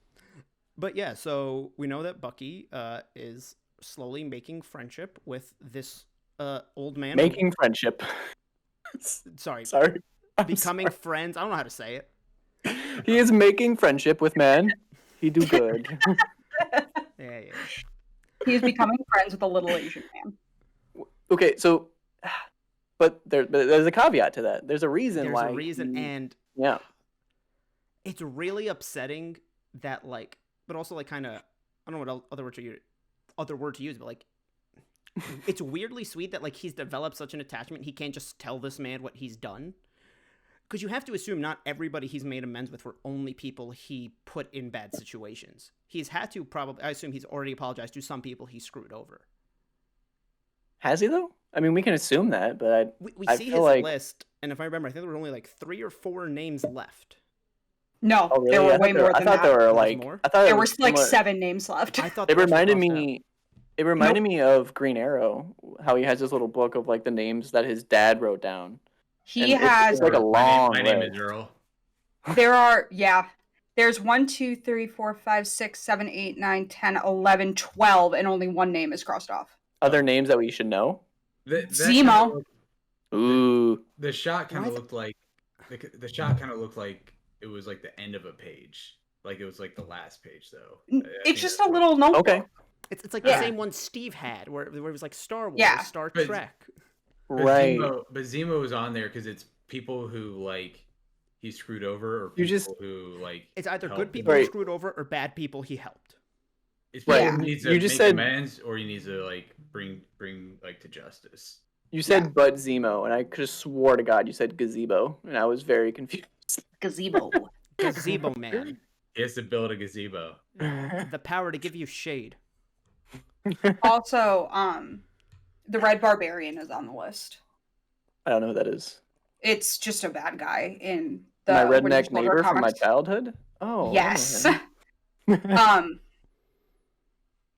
But yeah, so we know that Bucky is slowly making friendship with this old man. Making friendship. Sorry. I'm Becoming sorry. friends. I don't know how to say it. He is making friendship with man. He do good. Yeah. He's becoming friends with a little Asian man. Okay, so, but there's a caveat to that. There's a reason There's why. a reason, and yeah, it's really upsetting that like, but also like kind of, I don't know what other word to use, but like, it's weirdly sweet that like he's developed such an attachment. He can't just tell this man what he's done. Because you have to assume not everybody he's made amends with were only people he put in bad situations. He's had to probably, I assume he's already apologized to some people he screwed over. has he though? I mean, we can assume that, but We I see feel his like- list, and if I remember, I think there were only like 3 or 4 names left. No, Oh, really? there were I way more I than thought that. there were There's like more? I thought There it were was like similar- 7 names left. I thought It the rest were reminded crossed out. me. It reminded me of Green Arrow, how he has this little book of like the names that his dad wrote down. He And has. it's like a long My name list. is Earl. There are, yeah. There's 1, 2, 3, 4, 5, 6, 7, 8, 9, 10, 11, 12, and only one name is crossed off. Other names that we should know. Zemo. Ooh, The shot kind Why of the- looked like the shot kind of looked like it was like the end of a page. Like it was like the last page though. I think It's just that's a what- little notebook. okay, It's like Yeah. the same one Steve had, where it was like Star Wars, Yeah. Star But- Trek. But right. Zemo was on there because it's people who like he screwed over, or people You just- who like It's either helped good him. people who Right. screwed over or bad people he helped. It's Right. people who needs to You just make said- amends, or he needs to like bring like to justice. You said Yeah. Bud Zemo, and I just swore to God you said gazebo, and I was very confused. Gazebo. Gazebo man. He has to build a gazebo. The power to give you shade. Also, the Red Barbarian is on the list. I don't know who that is. It's just a bad guy in the My Winter redneck Soldier neighbor from my comics. childhood. Oh, I know Yes. him.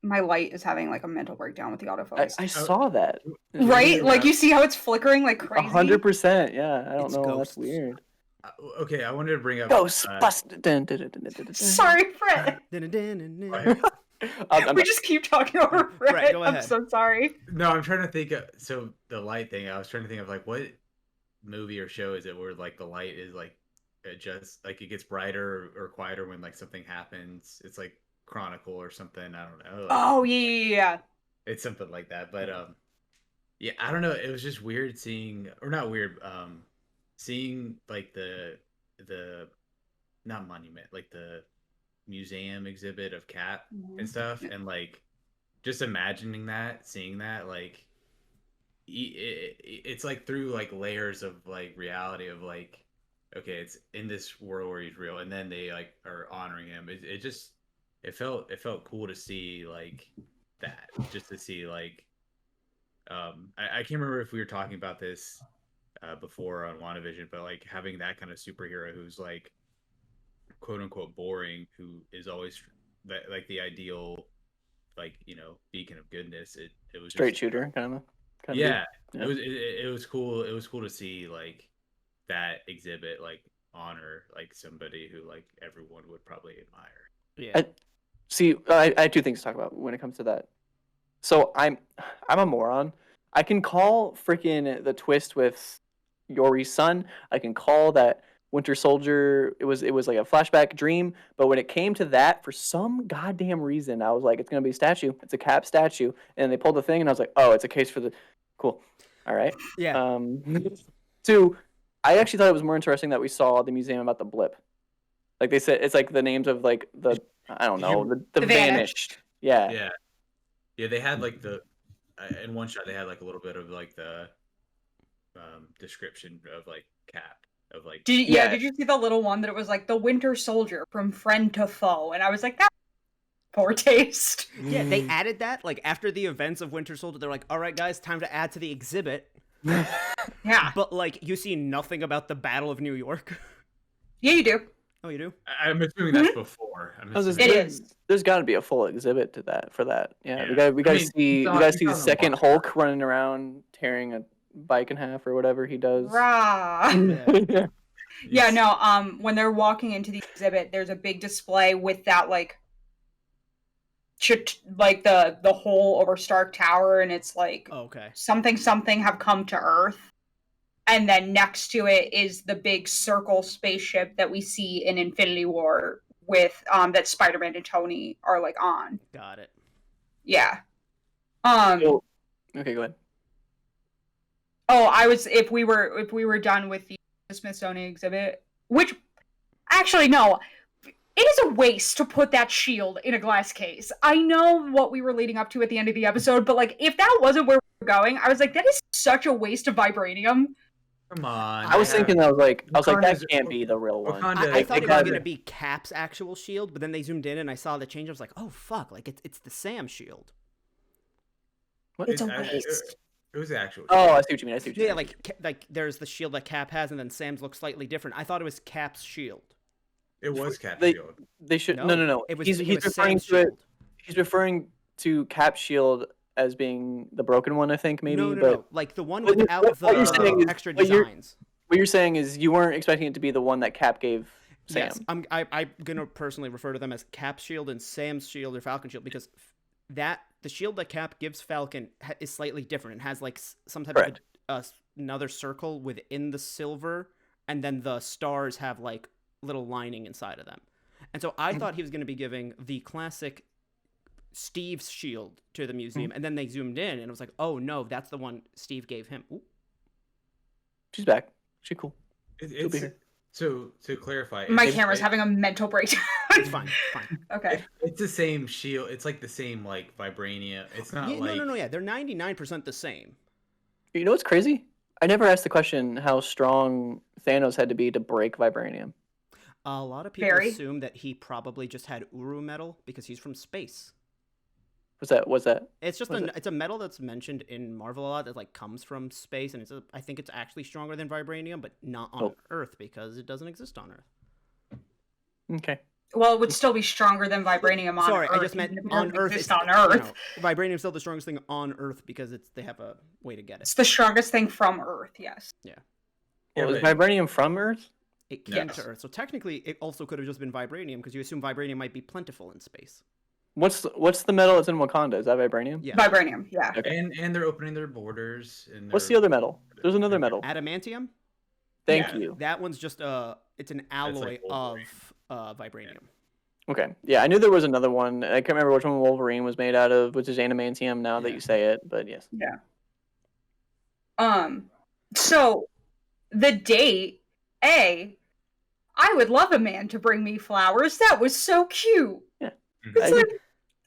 My light is having like a mental breakdown with the autofocus. I saw that. Right? Like you see how it's flickering like crazy? 100%. Yeah, I don't It's know. ghosts. That's weird. Okay, I wanted to bring up Ghostbusters. Sorry, Fred. I'm We just keep talking over Fred. Fred, go I'm ahead. so sorry. No, I'm trying to think of so the light thing. I was trying to think of like what movie or show is it where like the light is like just like it gets brighter or quieter when like something happens. It's like Chronicle or something. I don't know. Like, Oh yeah. it's something like that. But yeah, I don't know. It was just weird seeing, or not weird, seeing like the not monument, like the museum exhibit of Cap and stuff, and like just imagining that, seeing that, like it's like through like layers of like reality of like, okay, it's in this world where he's real, and then they like are honoring him. It felt cool to see like that, just to see like I can't remember if we were talking about this before on WandaVision, but like having that kind of superhero who's like quote unquote boring, who is always like the ideal, like, you know, beacon of goodness. It was Straight just, shooter, kind of. yeah, Yeah. it was cool. It was cool to see like that exhibit like honor like somebody who like everyone would probably admire. Yeah. See, I have 2 things to talk about when it comes to that. So I'm a moron. I can call freaking the twist with Yori's son. I can call that Winter Soldier. It was like a flashback dream. But when it came to that, for some goddamn reason, I was like, it's gonna be a statue. It's a Cap statue. And they pulled the thing, and I was like, oh, it's a case for the. Cool. All right. Yeah. Two, I actually thought it was more interesting that we saw the museum about the blip. Like they said, it's like the names of like the I don't know the vanished. Yeah. Yeah. Yeah, they had like the in one shot they had like a little bit of like the description of like Cap of like Did you see the little one that it was like the Winter Soldier from friend to foe? And I was like, that poor taste. Yeah, they added that like after the events of Winter Soldier. They're like, all right, guys, time to add to the exhibit. Yeah. But like, you see nothing about the Battle of New York. Yeah, you do. Oh, you do? I'm assuming that's before. It is. There's got to be a full exhibit to that for that. Yeah, Yeah. we got to see the the second box. Hulk running around tearing a bike in half or whatever he does. Rah. Yeah. Yeah, no, when they're walking into the exhibit, there's a big display with that like the hole over Stark Tower, and it's like Okay. something have come to Earth. And then next to it is the big circle spaceship that we see in Infinity War with that Spider-Man and Tony are like on. Got it. Yeah. So- okay, go ahead. Oh, if we were done with the Smithsonian exhibit, which actually no, it is a waste to put that shield in a glass case. I know what we were leading up to at the end of the episode, but like if that wasn't where we were going, I was like, that is such a waste of vibranium. Come on. I was thinking, that Wakanda's- can't be the real one. Wakanda- I thought it was had- gonna be Cap's actual shield, but then they zoomed in and I saw the change. I was like, oh fuck! Like it's the Sam shield. What? It's a waste. It was the actual. Oh, I see what you mean. Yeah, like there's the shield that Cap has, and then Sam's looks slightly different. I thought it was Cap's shield. It was Cap They- Shield. They should no. It was, He's it was referring Sam's to it. shield. He's referring to Cap's shield as being the broken one, I think maybe. No, but like the one What you- without what you're saying the is- extra what you're- designs. what you're saying is you weren't expecting it to be the one that Cap gave Sam. Yes, I'm gonna personally refer to them as Cap's shield and Sam's shield or Falcon shield because the shield that Cap gives Falcon is slightly different. It has like some type Correct. of another circle within the silver, and then the stars have like little lining inside of them. And so I thought he was gonna be giving the classic Steve's shield to the museum, and then they zoomed in, and it was like, oh no, that's the one Steve gave him. Ooh. She's back. She's cool. It's, be here. so to clarify, My it's- camera's having a mental breakdown. It's fine. Okay. It's the same shield. It's like the same like vibranium. It's not Yeah, like no. Yeah, they're 99% the same. You know what's crazy? I never asked the question how strong Thanos had to be to break vibranium. A lot of people Very. assume that he probably just had Uru metal because he's from space. Was that? It's just Was it's a metal that's mentioned in Marvel a lot that like comes from space, and I think it's actually stronger than vibranium, but not on Oh. Earth because it doesn't exist on Earth. Okay. Well, it would still be stronger than vibranium on Sorry, Earth. I just meant even if it on doesn't Earth. exist on Earth. Vibranium's still the strongest thing on Earth because they have a way to get it. It's the strongest thing from Earth. Yes. Yeah, Well, is but- vibranium from Earth? It came Yes. to Earth, so technically it also could have just been vibranium because you assume vibranium might be plentiful in space. What's the metal that's in Wakanda? Is that vibranium? Yeah, Vibranium. Yeah. Okay. and they're opening their borders. And What's the they're- other metal? There's another metal. adamantium. Thank Yeah. you. That one's just it's an alloy Wolverine. of vibranium. Okay. Yeah, I knew there was another one. I can't remember which one Wolverine was made out of, which is adamantium now that Yeah. you say it, but yes. So the date, I would love a man to bring me flowers. That was so cute. Mhm. It's I- like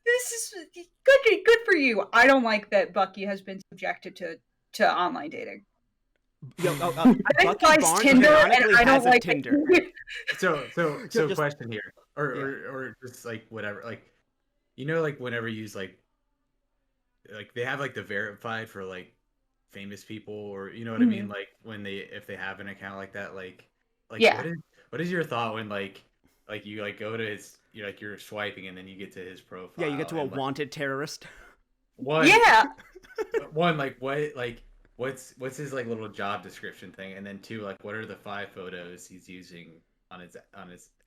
this is good for you. I don't like that Bucky has been subjected to online dating. Yo, I think Bucky Bucky's Barnes Tinder, and canonically I don't has a like Tinder. So Just- question here, or just like whatever, like like whenever you use like they have like the verified for like famous people, or you know what I mean, like when if they have an account like that, like Yeah. what is your thought when like you like go to his you're swiping and then you get to his profile? Yeah, you get to a and, like, wanted terrorist. one Yeah. one like what like what's his like little job description thing, and then two, like what are the 5 photos he's using on his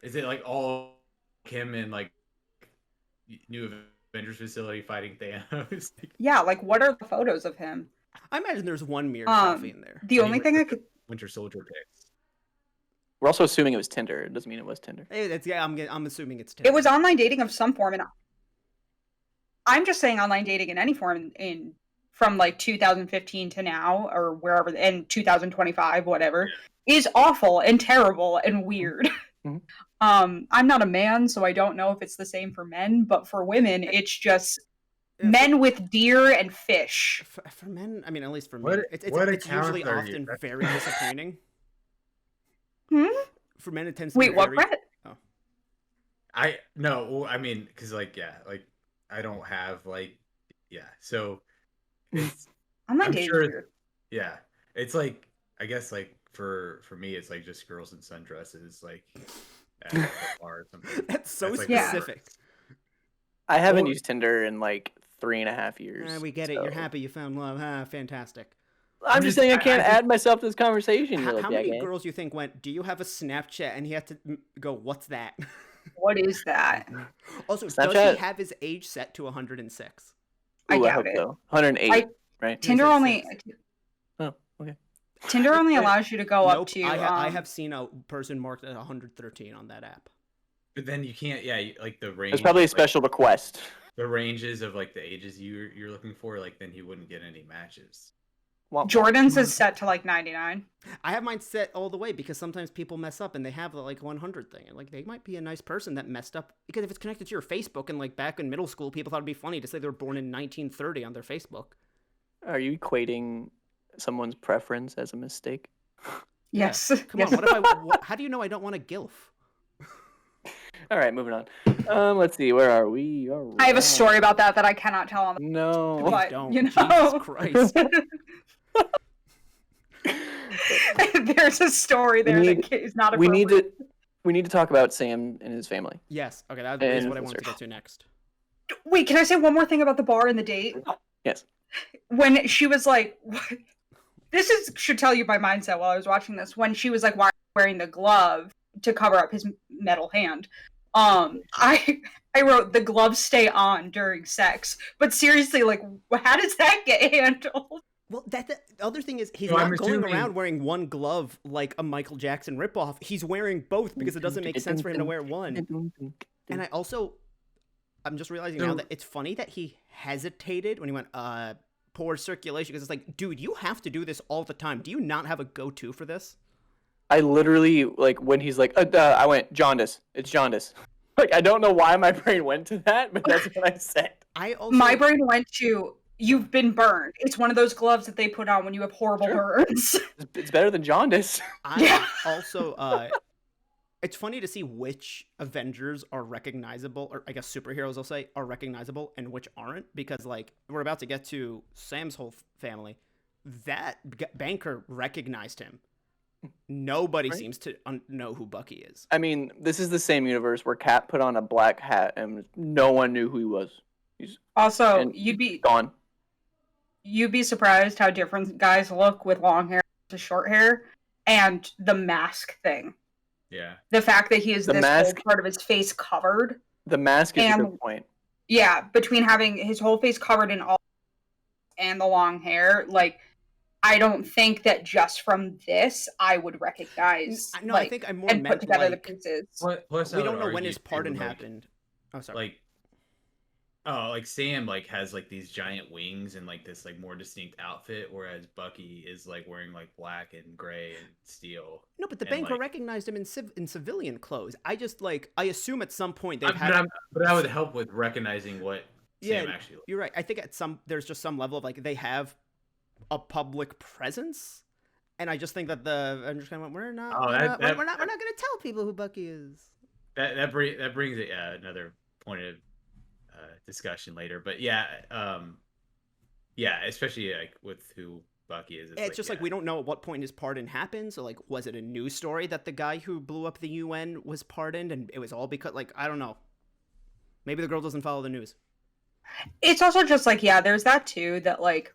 is it like all him and like new Avengers facility fighting Thanos. Yeah, like what are the photos of him? I imagine there's one mirror selfie in there. The only thing I could. Winter Soldier pics. We're also assuming it was Tinder. It doesn't mean it was Tinder. I'm assuming it's Tinder. It was online dating of some form, and I'm just saying online dating in any form from like 2015 to now or wherever in 2025, whatever, is awful and terrible and weird. Mhm. I'm not a man, so I don't know if it's the same for men, but for women, it's just men with deer and fish. For men, I mean, at least for me, What it's account usually are you? often very disappointing. For men, it tends to Wait, be what, very... Brett? I mean, because like I don't have so it's Online I'm dating sure- is weird. yeah, it's like I guess like for me it's like just girls in sundresses like at a bar or something. That's so That's, like, Yeah. specific. I haven't Or- used Tinder in like 3.5 years. We get it. You're so- happy you found love. Fantastic. I'm just saying I can't I just- add myself to this conversation. You're like, How yeah, many gang. girls you think went, do you have a Snapchat? And he had to go, what's that? What is that? Also, does Snapchat? he have his age set to 106? I Ooh, I doubt hope it. so. 108, right? Tinder said only. 6. Oh, okay. Tinder only allows you to go Nope, up to. I have seen a person marked at 113 on that app. But then you can't like the range. There's probably a like, special request. the ranges of like the ages you're looking for. Like then he wouldn't get any matches. Jordan's is set to like 99. I have mine set all the way because sometimes people mess up and they have the like 100 thing. And like they might be a nice person that messed up because if it's connected to your Facebook and like back in middle school, people thought it'd be funny to say they were born in 1930 on their Facebook. Are you equating someone's preference as a mistake? Yes. Come on, Yes. how do you know I don't want a gilf? All right, moving on. Let's see. Where are we? All I have a right. story about that I cannot tell on the No. Please But, don't. you know. Jesus Christ. There's a story there that is not we appropriate. need to talk about Sam and his family. Yes. Okay, that is And what I wanted to research. get to next. Wait, can I say one more thing about the bar and the date? Yes. When she was like, should tell you my mindset while I was watching this. When she was like, why are you wearing the glove to cover up his metal hand? I wrote the gloves stay on during sex, but seriously, like, how does that get handled? Well, the other thing is he's So not I'm going assuming- around wearing one glove like a Michael Jackson ripoff. He's wearing both because it doesn't make sense for him to wear one. And I'm just realizing now So- that it's funny that he hesitated when he went, poor circulation, because it's like, dude, you have to do this all the time. Do you not have a go-to for this? I literally, like, when he's like, I went, jaundice. It's jaundice. Like, I don't know why my brain went to that, but that's what I said. I also My brain went to, you've been burned. It's one of those gloves that they put on when you have horrible Sure. burns. It's better than jaundice. I Yeah. also it's funny to see which Avengers are recognizable, or I guess superheroes I'll say are recognizable and which aren't, because like we're about to get to Sam's whole family. That banker recognized him. Nobody Right. seems to know who Bucky is. I mean, this is the same universe where Cap put on a black hat and no one knew who he was. He's Also, And- you'd be surprised how different guys look with long hair to short hair, and the mask thing. Yeah. The fact that he has The this mask- whole part of his face covered. The mask is a And- good point. Yeah, between having his whole face covered in all and the long hair, like, I don't think that just from this I would recognize. No, like, I think I'm more and put meant together the like pieces. Plus, we I don't would know when argue his too, pardon like, happened. Oh, sorry. like Sam like has like these giant wings and like this like more distinct outfit, whereas Bucky is like wearing like black and gray and steel. No, but the and, banker like- recognized him in civilian clothes. I just like I assume at some point they've But had. that would help with recognizing what Yeah, Sam actually looks. You're right. I think there's just some level of like they have a public presence, and I just think that I'm just kind of we're not Oh, we're that- not gonna tell people who Bucky is. That brings it another point of discussion later, but yeah, especially like with who Bucky is. It's just like we don't know at what point his pardon happened. So like, was it a news story that the guy who blew up the UN was pardoned, and it was all because like I don't know. Maybe the girl doesn't follow the news. It's also just like, yeah, there's that too, that like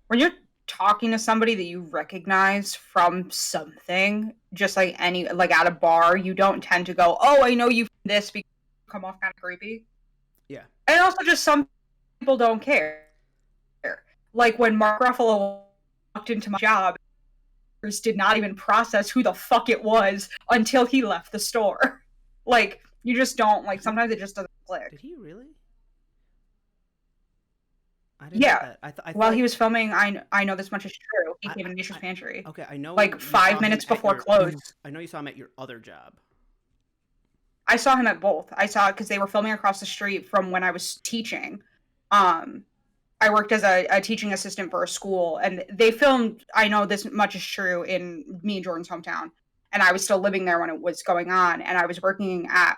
when you're talking to somebody that you recognize from something, just like any like at a bar, you don't tend to go, oh, I know you from this, because you come off kind of creepy. Yeah. And also just some people don't care. Like when Mark Ruffalo walked into my job, did not even process who the fuck it was until he left the store. Like, you just don't, like, sometimes it just doesn't click. Did he really? I didn't Yeah. know that. I While thought, he was filming I Know This Much Is True, he I- came in Nature's Pantry. okay, I know. Like you saw 5 him minutes at before your- close. I know you saw him at your other job. I saw him at both. I saw it because they were filming across the street from when I was teaching. I worked as a teaching assistant for a school, and they filmed I Know This Much Is True in me and Jordan's hometown. And I was still living there when it was going on, and I was working at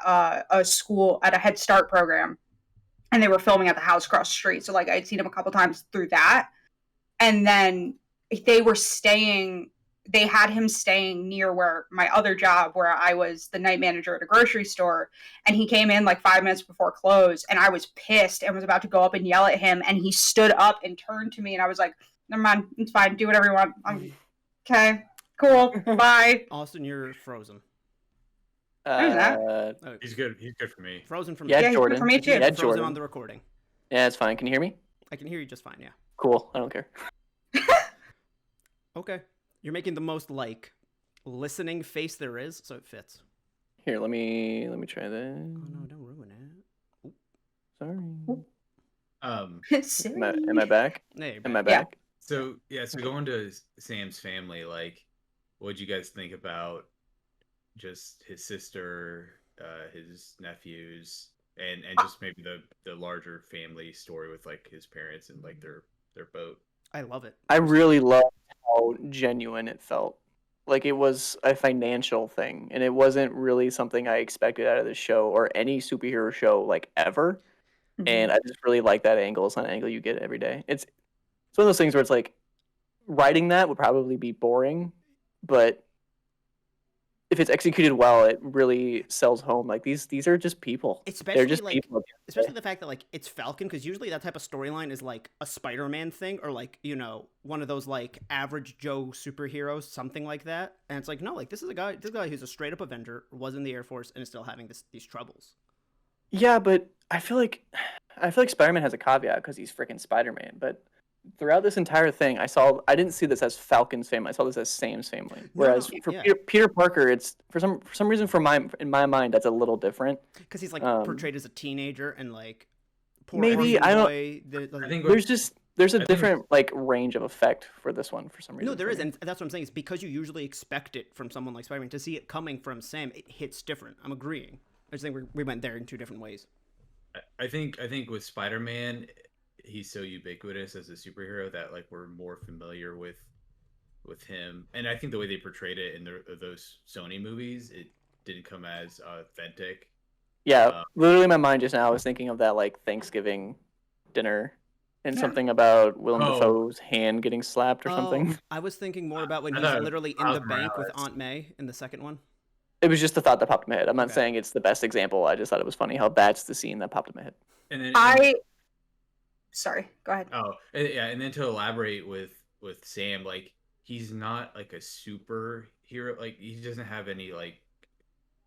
a school at a Head Start program, and they were filming at the house across the street. So like I'd seen him a couple times through that, and then they had him staying near where my other job, where I was the night manager at a grocery store, and he came in like 5 minutes before close, and I was pissed and was about to go up and yell at him, and he stood up and turned to me, and I was like, never mind, it's fine, do whatever you want. Okay, cool, bye. Austin, you're frozen. Who's that? Oh, He's good. He's good for me. frozen from Yeah, Yeah, he's good Jordan. for me too. Yeah, frozen Jordan. on the recording. Yeah, it's fine. Can you hear me? I can hear you just fine. Yeah. Cool. I don't care. Okay. You're making the most like listening face there is, so it fits. Here, let me try that. Oh no, don't ruin it. Sorry. Silly. Am I back? Hey, Am I Yeah. back? So going to Sam's family, like, what'd you guys think about just his sister, his nephews, and just maybe the larger family story with like his parents and like their boat? I love it. I really loved how genuine it felt. Like it was a financial thing, and it wasn't really something I expected out of the show or any superhero show like ever. And I just really like that angle. It's not an angle you get every day. It's one of those things where it's like writing that would probably be boring, but if it's executed well, it really sells home. Like these are just people. Especially They're just like, people. especially the fact that like it's Falcon, because usually that type of storyline is like a Spider-Man thing, or like, you know, one of those like average Joe superheroes, something like that. And it's like, no, like this guy who's a straight up Avenger, was in the Air Force, and is still having these troubles. Yeah, but I feel like Spider-Man has a caveat because he's freaking Spider-Man. But throughout this entire thing, I didn't see this as Falcon's family. I saw this as Sam's family. Whereas for yeah. Peter Parker, it's for some reason in my mind that's a little different. Because he's like portrayed as a teenager, and like poor maybe, orphan I don't- boy. I think There's a I think- different like range of effect for this one for some reason. No, there for is, me. and that's what I'm saying. Is because you usually expect it from someone like Spider-Man, to see it coming from Sam, it hits different. I'm agreeing. I just think we went there in two different ways. I think with Spider-Man, he's so ubiquitous as a superhero that like we're more familiar with him, and I think the way they portrayed it in those Sony movies, it didn't come as authentic. Yeah, literally, my mind just now was thinking of that like Thanksgiving dinner and Yeah. something about Willem Oh. Dafoe's hand getting slapped or something. I was thinking more about when I he's thought literally in Miles the bank with Morales. Aunt May in the second one. It was just the thought that popped in my head. I'm not Okay. saying it's the best example. I just thought it was funny how that's the scene that popped in my head. And then Sorry, go ahead. yeah, and then to elaborate with Sam, like he's not like a superhero. Like he doesn't have any like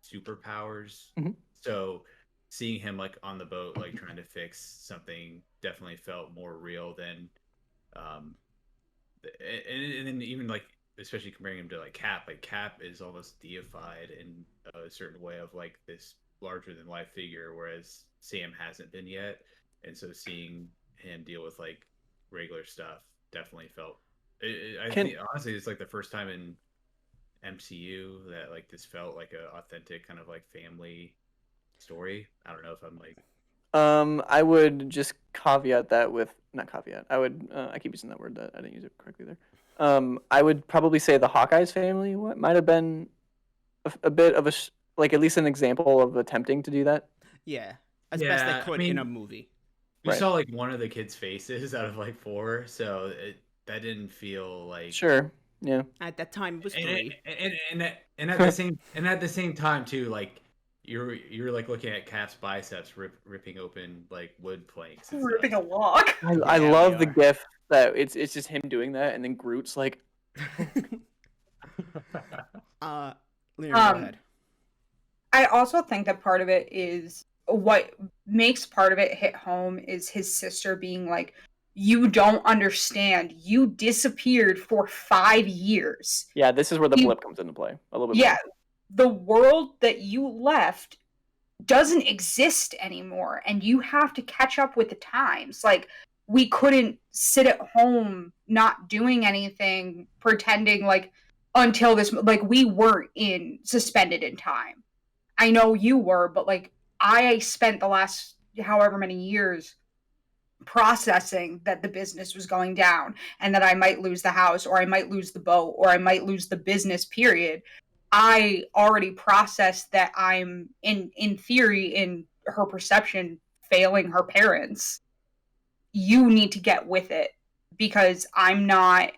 superpowers. Mhm. So seeing him like on the boat, like trying to fix something, definitely felt more real than, and then even like especially comparing him to like Cap. Like Cap is almost deified in a certain way of like this larger than life figure, whereas Sam hasn't been yet. And so seeing him deal with like regular stuff definitely felt. I think honestly, it's like the first time in MCU that like this felt like a authentic kind of like family story. I don't know if I'm like. I would just caveat that with not caveat. I would I keep using that word that I didn't use it correctly there. I would probably say the Hawkeye's family might have been a bit of like at least an example of attempting to do that. Yeah, as best they Yeah, I could in mean- a movie. We Right. saw like one of the kids' faces out of like 4, so that didn't feel like. Sure. Yeah. At that time, it was And, 3. and at the same time too, like you're like looking at Cap's biceps ripping open like wood planks. and Ripping a stuff. log. I Yeah, love we the are. gif that it's just him doing that and then Groot's like Liam, go Um, ahead. I also think that part of it is what makes part of it hit home is his sister being like, you don't understand. You disappeared for 5 years. Yeah, this is where the blip comes into play a little bit Yeah, more. the world that you left doesn't exist anymore, and you have to catch up with the times. Like, we couldn't sit at home not doing anything, pretending like until this, like, we weren't suspended in time. I know you were, but like, I spent the last however many years processing that the business was going down and that I might lose the house, or I might lose the boat, or I might lose the business, period. I already processed that I'm in theory, in her perception, failing her parents. You need to get with it, because I'm not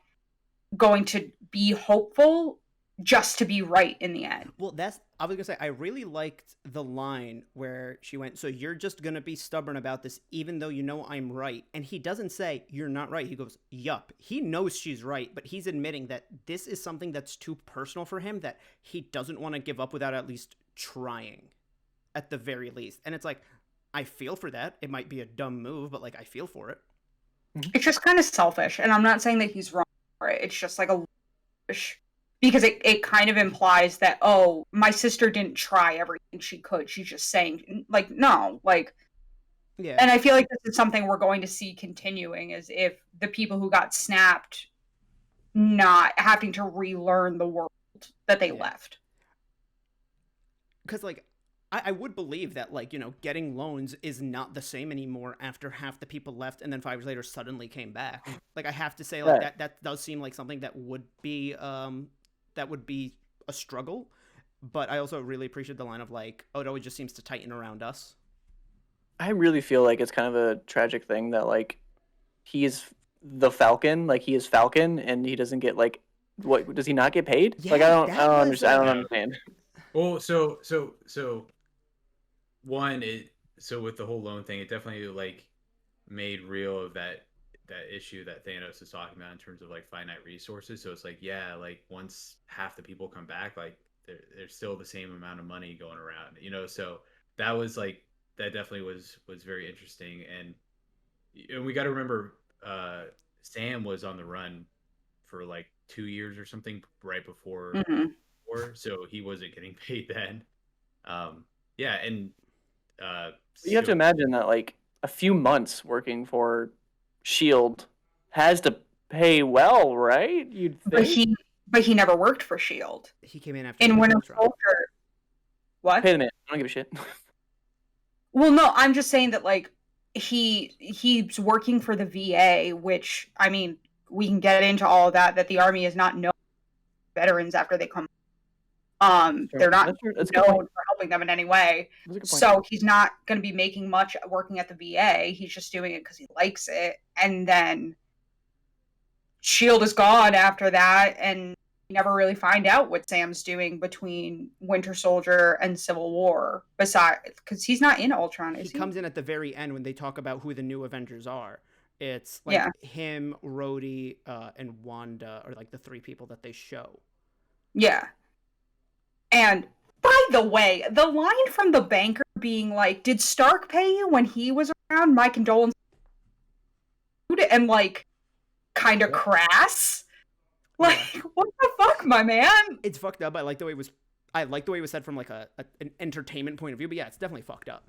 going to be hopeful just to be right in the end. Well, I was gonna say, I really liked the line where she went, so you're just gonna be stubborn about this even though you know I'm right. And he doesn't say, you're not right. He goes, yup. He knows she's right, but he's admitting that this is something that's too personal for him, that he doesn't want to give up without at least trying, at the very least. And it's like, I feel for that. It might be a dumb move, but like, I feel for it. It's just kind of selfish, and I'm not saying that he's wrong for it. It's just like a because it kind of implies that, oh, my sister didn't try everything she could. She's just saying, like, no, like, yeah. And I feel like this is something we're going to see continuing, is if the people who got snapped not having to relearn the world that they left. Because, like, I would believe that, like, you know, getting loans is not the same anymore after half the people left and then 5 years later suddenly came back. Like, I have to say, like, that does seem like something that would be a struggle. But I also really appreciate the line of, like, oh, it always just seems to tighten around us. I really feel like it's kind of a tragic thing that, like, he is the Falcon, like, he is Falcon, and he doesn't get, like, what, does he not get paid? Yeah, like, I don't understand. Well, so one, so with the whole loan thing, it definitely like made real of that issue that Thanos is talking about in terms of like finite resources. So it's like, yeah, like once half the people come back, like there's still the same amount of money going around, you know. So that was like, that definitely was very interesting. And we got to remember, Sam was on the run for like 2 years or something right before war, so he wasn't getting paid then. Yeah, and you have to imagine that, like, a few months working for Shield has to pay well, right? You'd think. But he never worked for Shield. He came in after in Winter Soldier. What? Pay the man. I don't give a shit. Well, no, I'm just saying that, like, he's working for the VA, which, I mean, we can get into all of that the Army is not known veterans after they come. They're not known for helping them in any way. So he's not going to be making much working at the VA. He's just doing it because he likes it. And then Shield is gone after that, and you never really find out what Sam's doing between Winter Soldier and Civil War, besides, because he's not in Ultron, is he? He comes in at the very end when they talk about who the new Avengers are. It's like him, Rhodey, and Wanda are like the 3 people that they show. Yeah. And by the way, the line from the banker being like, did Stark pay you when he was around? My condolences. And like, kind of crass. Like, what the fuck, my man? It's fucked up. I like the way it was said from like an entertainment point of view, but yeah, it's definitely fucked up.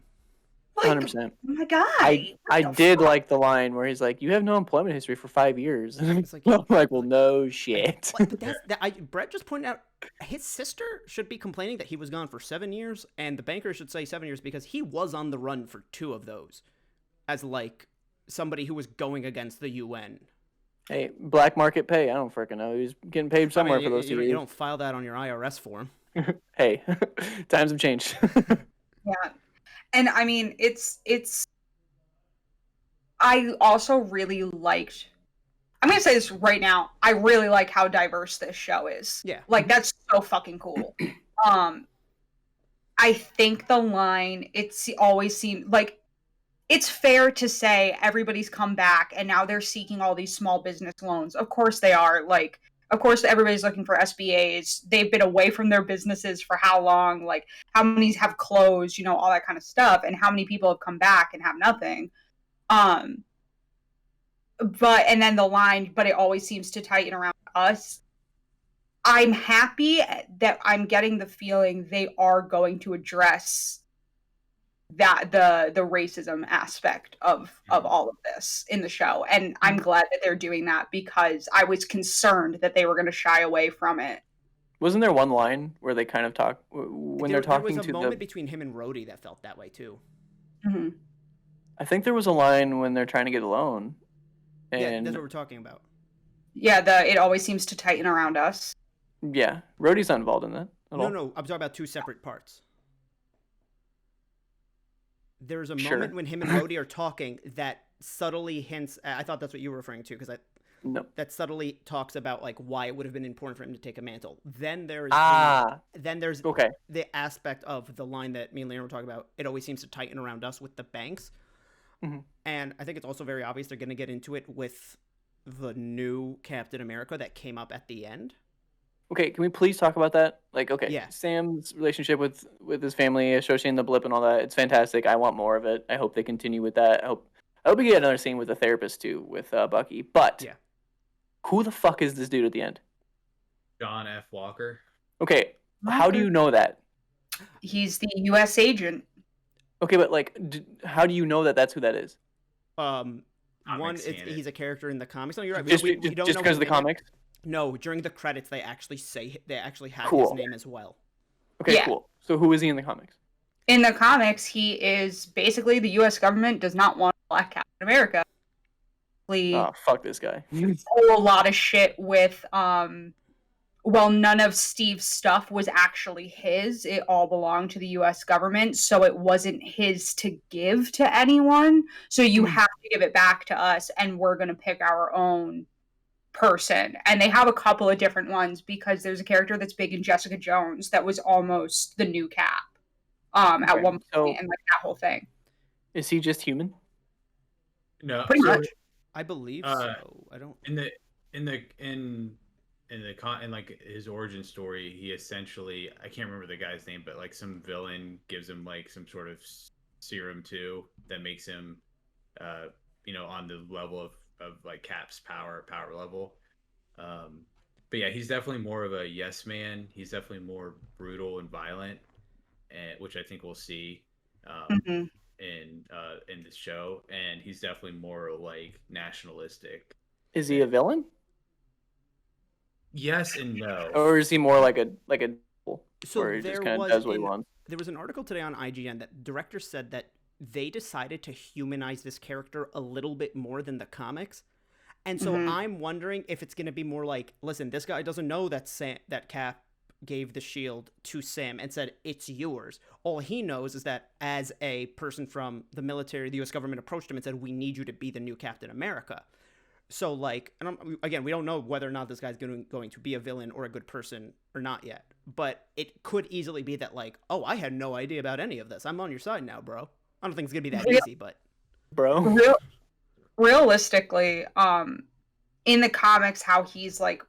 Like, 100%. Oh my god. I did like the line where he's like, you have no employment history for 5 years. It's like, I'm like, well, no shit. But Brett just pointed out, his sister should be complaining that he was gone for 7 years, and the banker should say 7 years because he was on the run for 2 of those as like somebody who was going against the UN. Hey, black market pay. I don't freaking know. He was getting paid somewhere for those 2 years. You don't file that on your IRS form. Hey, times have changed. Yeah. And I mean, it's I also really liked, I'm going to say this right now, I really like how diverse this show is. Yeah. Like, that's so fucking cool. I think the line, it's always seemed like, it's fair to say everybody's come back and now they're seeking all these small business loans. Of course they are. Like, of course, everybody's looking for SBAs. They've been away from their businesses for how long? Like, how many have closed? You know, all that kind of stuff, and how many people have come back and have nothing. But and then the line, but it always seems to tighten around us. I'm happy that I'm getting the feeling they are going to address that the racism aspect of all of this in the show, and I'm glad that they're doing that because I was concerned that they were going to shy away from it. Wasn't there one line where they kind of talk when they're talking to the? There was a moment between him and Rhodey that felt that way too. Mm-hmm. I think there was a line when they're trying to get a loan. And yeah, that's what we're talking about. Yeah, it always seems to tighten around us. Yeah, Rhodey's not involved in that at all. No, I'm talking about two separate parts. There's a Sure. moment when him and Rhodey are talking that subtly hints. I thought that's what you were referring to because No. that subtly talks about like why it would have been important for him to take a mantle. Then there's Okay. the aspect of the line that me and LeighErin were talking about. It always seems to tighten around us with the banks. Mm-hmm. And I think it's also very obvious they're going to get into it with the new Captain America that came up at the end. Okay, can we please talk about that? Like, okay, Yeah. Sam's relationship with his family, associating the blip and all that, it's fantastic. I want more of it. I hope they continue with that. I hope we get another scene with the therapist too, with Bucky. But Yeah. who the fuck is this dude at the end? John F. Walker. Okay, how do you know that? He's the U.S. agent. Okay, but like, how do you know that that's who that is? One, Comics canon. he's a character in the comics. No, you're right. Just we don't know because of the his name. comics? No, during the credits they actually have Cool. his name as well. Okay, Yeah. cool. So who is he in the comics? In the comics, he is basically the U.S. government does not want Black Captain America. Oh, fuck this guy. A lot of shit with none of Steve's stuff was actually his. It all belonged to the US government, so it wasn't his to give to anyone. So you have to give it back to us and we're going to pick our own person. And they have a couple of different ones because there's a character that's big in Jessica Jones that was almost the new Cap at one point and like that whole thing. Is he just human? No, Pretty much. I believe so. I don't. In like his origin story, he essentially, I can't remember the guy's name, but like some villain gives him like some sort of serum too that makes him on the level of like Cap's power level. But yeah, he's definitely more of a yes man. He's definitely more brutal and violent, and which I think we'll see in this show. And he's definitely more like nationalistic. Is he a villain? Yes and no. Or is he more like a So where he there just kind of was does what he wants? There was an article today on IGN that director said that they decided to humanize this character a little bit more than the comics. And so I'm wondering if it's going to be more like, listen, this guy doesn't know that that Cap gave the shield to Sam and said, it's yours. All he knows is that as a person from the military, the U.S. government approached him and said, we need you to be the new Captain America. So, like, and again, we don't know whether or not this guy's going to be a villain or a good person or not yet. But it could easily be that, like, oh, I had no idea about any of this. I'm on your side now, bro. I don't think it's going to be that easy, but... Bro? Realistically, in the comics, how he's, like,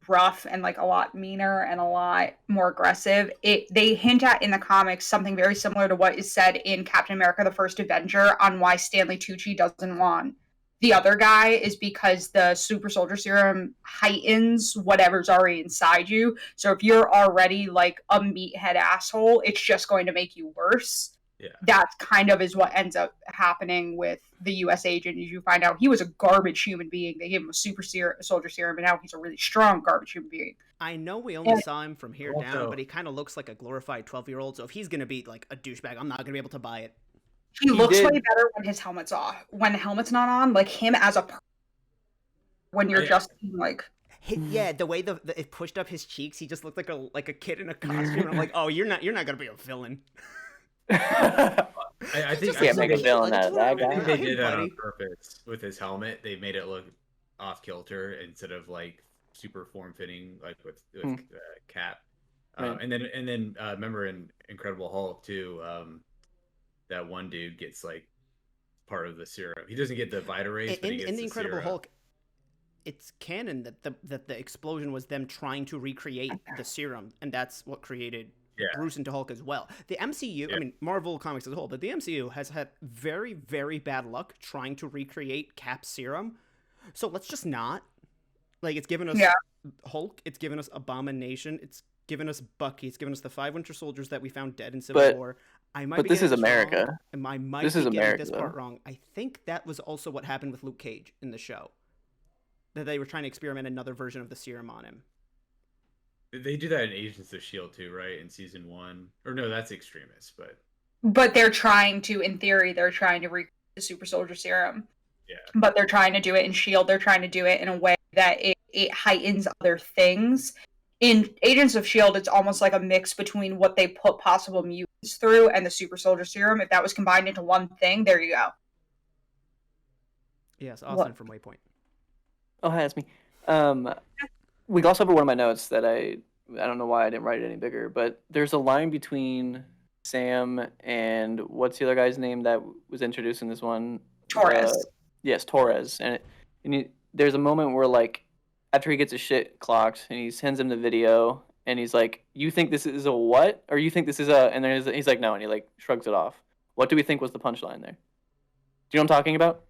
rough and, like, a lot meaner and a lot more aggressive, they hint at in the comics something very similar to what is said in Captain America: The First Avenger on why Stanley Tucci doesn't want the other guy is because the super soldier serum heightens whatever's already inside you. So if you're already like a meathead asshole, it's just going to make you worse. Yeah. That's kind of is what ends up happening with the U.S. agent. As you find out, he was a garbage human being. They gave him a super soldier serum, and now he's a really strong garbage human being. I know we only saw him from here down, but he kind of looks like a glorified 12-year-old. So if he's going to be like a douchebag, I'm not going to be able to buy it. He looks way better when his helmet's off. When the helmet's not on, like him as a when you're just like yeah, the way it pushed up his cheeks, he just looked like a kid in a costume. I'm like, oh, you're not gonna be a villain. I think can't make a villain out of that guy. I think they did that on purpose with his helmet. They made it look off kilter instead of like super form fitting, like with Cap. And then remember in Incredible Hulk too. That one dude gets like part of the serum. He doesn't get the Vita rays, but he gets in the Incredible serum. Hulk. it's canon that the explosion was them trying to recreate the serum, and that's what created Bruce into Hulk as well. The MCU, I mean, Marvel Comics as a whole, but the MCU has had very, very bad luck trying to recreate Cap's serum. So let's just not. Like, it's given us Hulk, it's given us Abomination, it's given us Bucky, it's given us the 5 Winter Soldiers that we found dead in Civil War. But this is America. Wrong, and I might be getting this part wrong. I think that was also what happened with Luke Cage in the show. That they were trying to experiment another version of the serum on him. They do that in Agents of S.H.I.E.L.D. too, right? In season 1. Or no, that's Extremists, but... But they're trying to, in theory, recreate the super soldier serum. Yeah. But they're trying to do it in S.H.I.E.L.D. They're trying to do it in a way that it heightens other things. In Agents of S.H.I.E.L.D., it's almost like a mix between what they put possible mutants through and the super soldier serum. If that was combined into one thing, there you go. Yes, Austin from Waypoint. Oh, hi, that's me. We also have one of my notes that I don't know why I didn't write it any bigger, but there's a line between Sam and what's the other guy's name that was introduced in this one? Torres. Yes, Torres. There's a moment where, like, after he gets his shit clocked and he sends him the video and he's like, "You think this is a what? Or you think this is a?" And then he's like, "No," and he like shrugs it off. What do we think was the punchline there? Do you know what I'm talking about?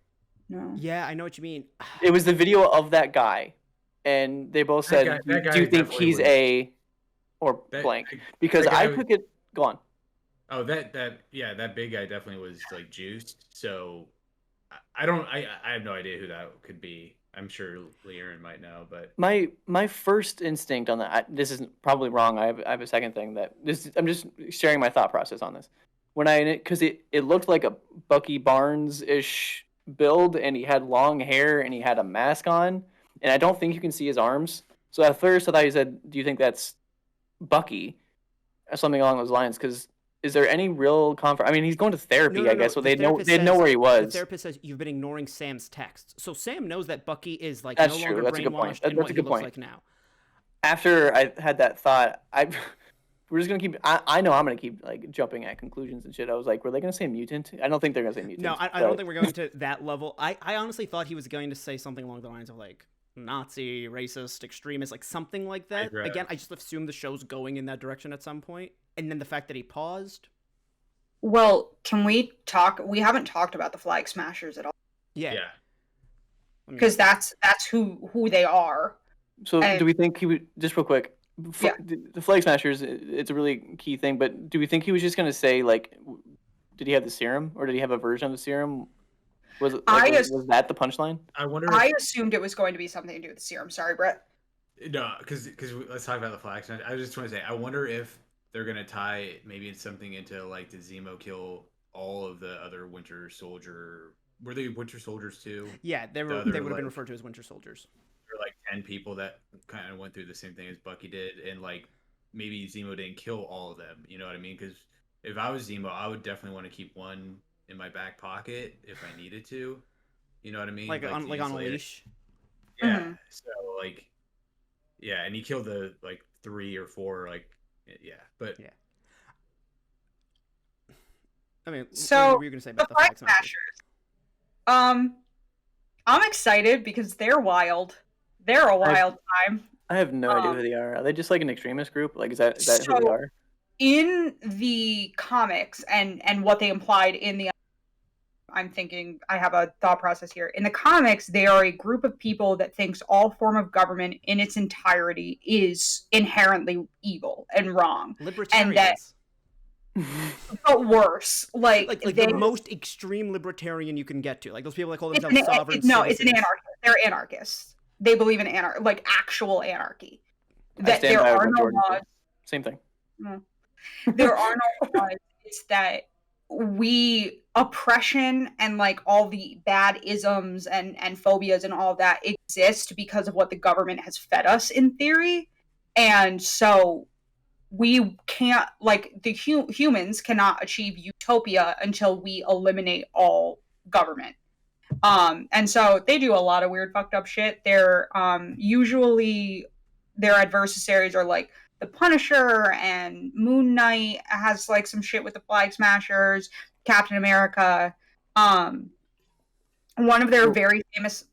No. Yeah, I know what you mean. It was the video of that guy, and they both said, that guy "Do you think he's was... a or blank?" Because I took it. Go on. Oh, that big guy definitely was like juiced. So I have no idea who that could be. I'm sure LeighErin might know, but my first instinct on that, this is probably wrong. I have a second thing I'm just sharing my thought process on this. Because it looked like a Bucky Barnes-ish build, and he had long hair and he had a mask on, and I don't think you can see his arms. So at first I thought he said, "Do you think that's Bucky?" or something along those lines. Because is there any real comfort? I mean, he's going to therapy, I guess, so they'd know where he was. The therapist says you've been ignoring Sam's texts, so Sam knows that Bucky is like That's no true. longer That's a good point. brainwashed and That's what a he good looks point. like now. After I had that thought, we're just gonna keep. I know I'm gonna keep like jumping at conclusions and shit. I was like, were they gonna say mutant? I don't think they're gonna say mutant. No, I don't think we're going to that level. I honestly thought he was going to say something along the lines of like Nazi, racist, extremist, like something like that. Again, I just assumed the show's going in that direction at some point, and then the fact that he paused. Well, can we talk? We haven't talked about the Flag Smashers at all. Yeah. Because that's who they are. So do we think he would, just real quick, the Flag Smashers, it's a really key thing, but do we think he was just going to say, like, did he have the serum, or did he have a version of the serum? Was that the punchline? I assumed it was going to be something to do with the serum. Sorry, Brett. No, because let's talk about the Flag Smashers. I just want to say, I wonder if they're going to tie maybe something into, like, did Zemo kill all of the other Winter Soldier... Were they Winter Soldiers too? Yeah, they would have been referred to as Winter Soldiers. There were like 10 people that kind of went through the same thing as Bucky did, and like maybe Zemo didn't kill all of them. You know what I mean? Because if I was Zemo, I would definitely want to keep one in my back pocket if I needed to. You know what I mean? Like on a leash. Yeah. Mm-hmm. So like, yeah, and he killed the like 3 or 4 like but yeah. I mean, so what were you gonna say about the Flag Smashers? I'm excited because they're wild. They're a wild time. I have no idea who they are. Are they just like an extremist group? Like, is that who they are? In the comics and what they implied in the... I'm thinking, I have a thought process here. In the comics, they are a group of people that thinks all form of government in its entirety is inherently evil and wrong. Libertarians. And that... but worse, like the most extreme libertarian you can get to, like those people that call themselves sovereign. No, it's an anarchist. They're anarchists. They believe in like actual anarchy. That there are no laws. Same thing. There are no laws. It's that oppression and like all the bad isms and phobias and all of that exist because of what the government has fed us in theory, and so. We can't, like, the humans cannot achieve utopia until we eliminate all government. And so they do a lot of weird fucked up shit. They're usually their adversaries are like the Punisher, and Moon Knight has like some shit with the Flag Smashers, Captain America. One of their very famous...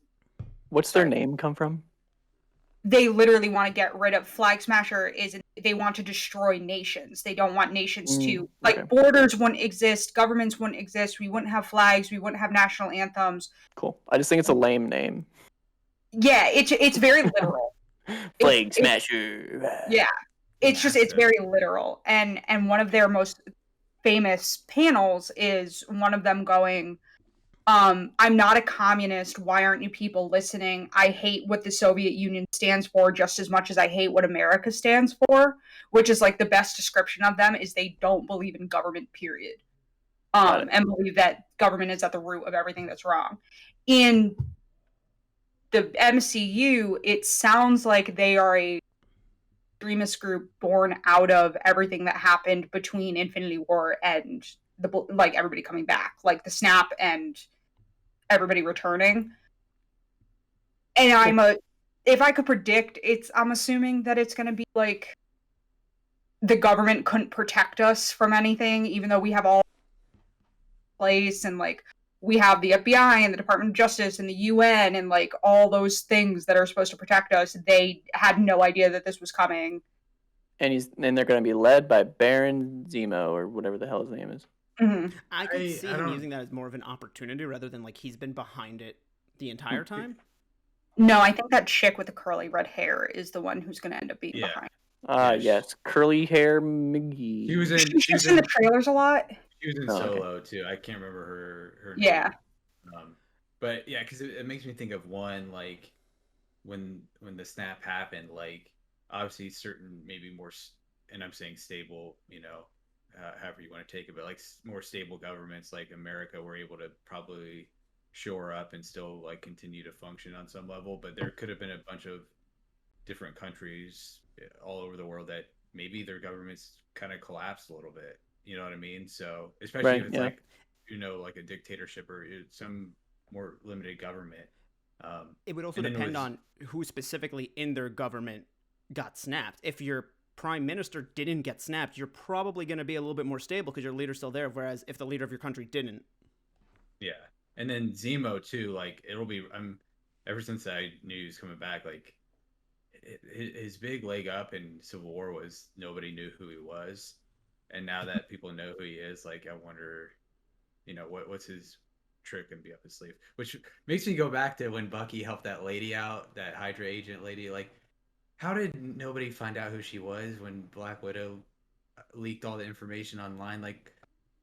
What's their name come from? They literally want to get rid of Flag Smasher. They want to destroy nations. They don't want nations to okay. borders wouldn't exist, governments wouldn't exist. We wouldn't have flags. We wouldn't have national anthems. Cool. I just think it's a lame name. Yeah, it's very literal. Flag Smasher. Yeah, it's very literal. And one of their most famous panels is one of them going, I'm not a communist. Why aren't you people listening? I hate what the Soviet Union stands for just as much as I hate what America stands for, which is like the best description of them is they don't believe in government, period. And believe that government is at the root of everything that's wrong. In the MCU, it sounds like they are a extremist group born out of everything that happened between Infinity War and everybody coming back, like the snap and everybody returning. And if I could predict, I'm assuming that it's going to be like the government couldn't protect us from anything, even though we have all place and like we have the FBI and the Department of Justice and the UN and like all those things that are supposed to protect us. They had no idea that this was coming. And they're going to be led by Baron Zemo or whatever the hell his name is. Mm-hmm. I could see him using that as more of an opportunity rather than like he's been behind it the entire time. No, I think that chick with the curly red hair is the one who's going to end up being behind. Yes, curly hair McGee. She's in the trailers a lot. She was in Solo too. I can't remember her name. Yeah. But yeah, because it makes me think of one like when the snap happened, like obviously certain maybe more, and I'm saying stable, however you want to take it, but like more stable governments like America were able to probably shore up and still like continue to function on some level. But there could have been a bunch of different countries all over the world that maybe their governments kind of collapsed a little bit. You know what I mean? So especially if it's like a dictatorship or some more limited government. It would also depend on who specifically in their government got snapped. If your prime minister didn't get snapped, you're probably going to be a little bit more stable because your leader's still there. Whereas if the leader of your country didn't. Yeah. And then Zemo too, like it'll be, ever since I knew he was coming back, like his big leg up in Civil War was nobody knew who he was. And now that people know who he is, like I wonder, what's his trick gonna be up his sleeve? Which makes me go back to when Bucky helped that lady out, that Hydra agent lady. Like, how did nobody find out who she was when Black Widow leaked all the information online? Like,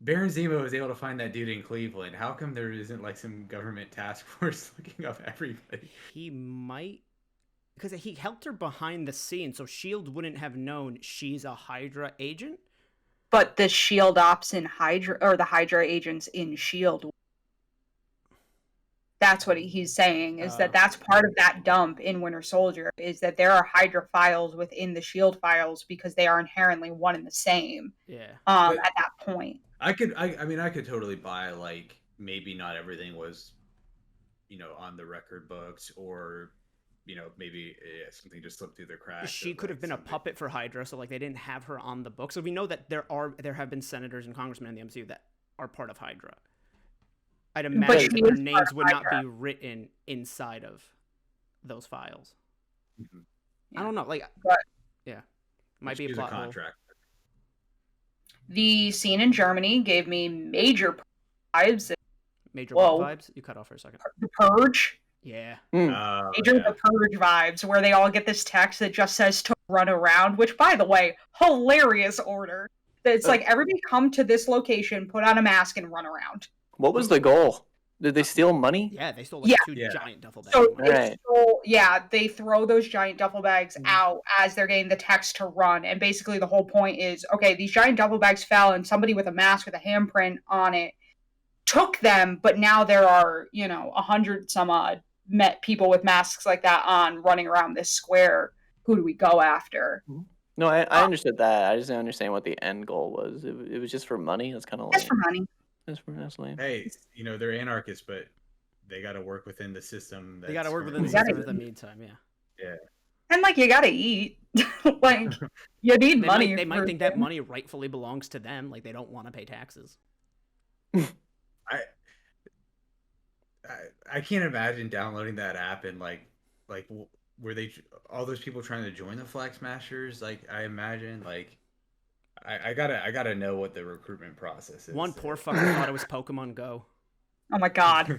Baron Zemo was able to find that dude in Cleveland. How come there isn't like some government task force looking up everybody? He might, because he helped her behind the scenes, so S.H.I.E.L.D. wouldn't have known she's a Hydra agent. But the S.H.I.E.L.D. ops in Hydra, or the Hydra agents in S.H.I.E.L.D. That's what he's saying, is that's part of that dump in Winter Soldier, is that there are Hydra files within the S.H.I.E.L.D. files because they are inherently one and the same. Yeah. At that point. I could totally buy, like, maybe not everything was, on the record books, or, maybe something just slipped through the cracks. She could have been a puppet for Hydra, so like they didn't have her on the book. So we know that there have been senators and congressmen in the MCU that are part of Hydra. I'd imagine their names would not be written inside of those files. Mm-hmm. I don't know, might be a plot hole. The scene in Germany gave me major vibes. Major vibes? You cut off for a second. The Purge. Yeah. The Purge vibes, where they all get this text that just says to run around, which, by the way, hilarious order. It's like, everybody come to this location, put on a mask, and run around. What was the goal? Did they steal money? Yeah, they stole two giant duffel bags. So they throw those giant duffel bags out as they're getting the text to run. And basically the whole point is, okay, these giant duffel bags fell and somebody with a mask with a handprint on it took them, but now there are, 100 some odd people with masks like that on running around this square. Who do we go after? No, I understood that. I just didn't understand what the end goal was. It was just for money? That's kind of just for money. That's lame. Hey, they're anarchists, but they got to work within the system. They got to work within the system in the meantime, Yeah. And, you got to eat. You need money. They might think that money rightfully belongs to them. Like, they don't want to pay taxes. I I can't imagine downloading that app and were they all those people trying to join the Flag Smashers? Like I imagine I gotta know what the recruitment process is. One poor fucker thought it was Pokemon Go. Oh my god.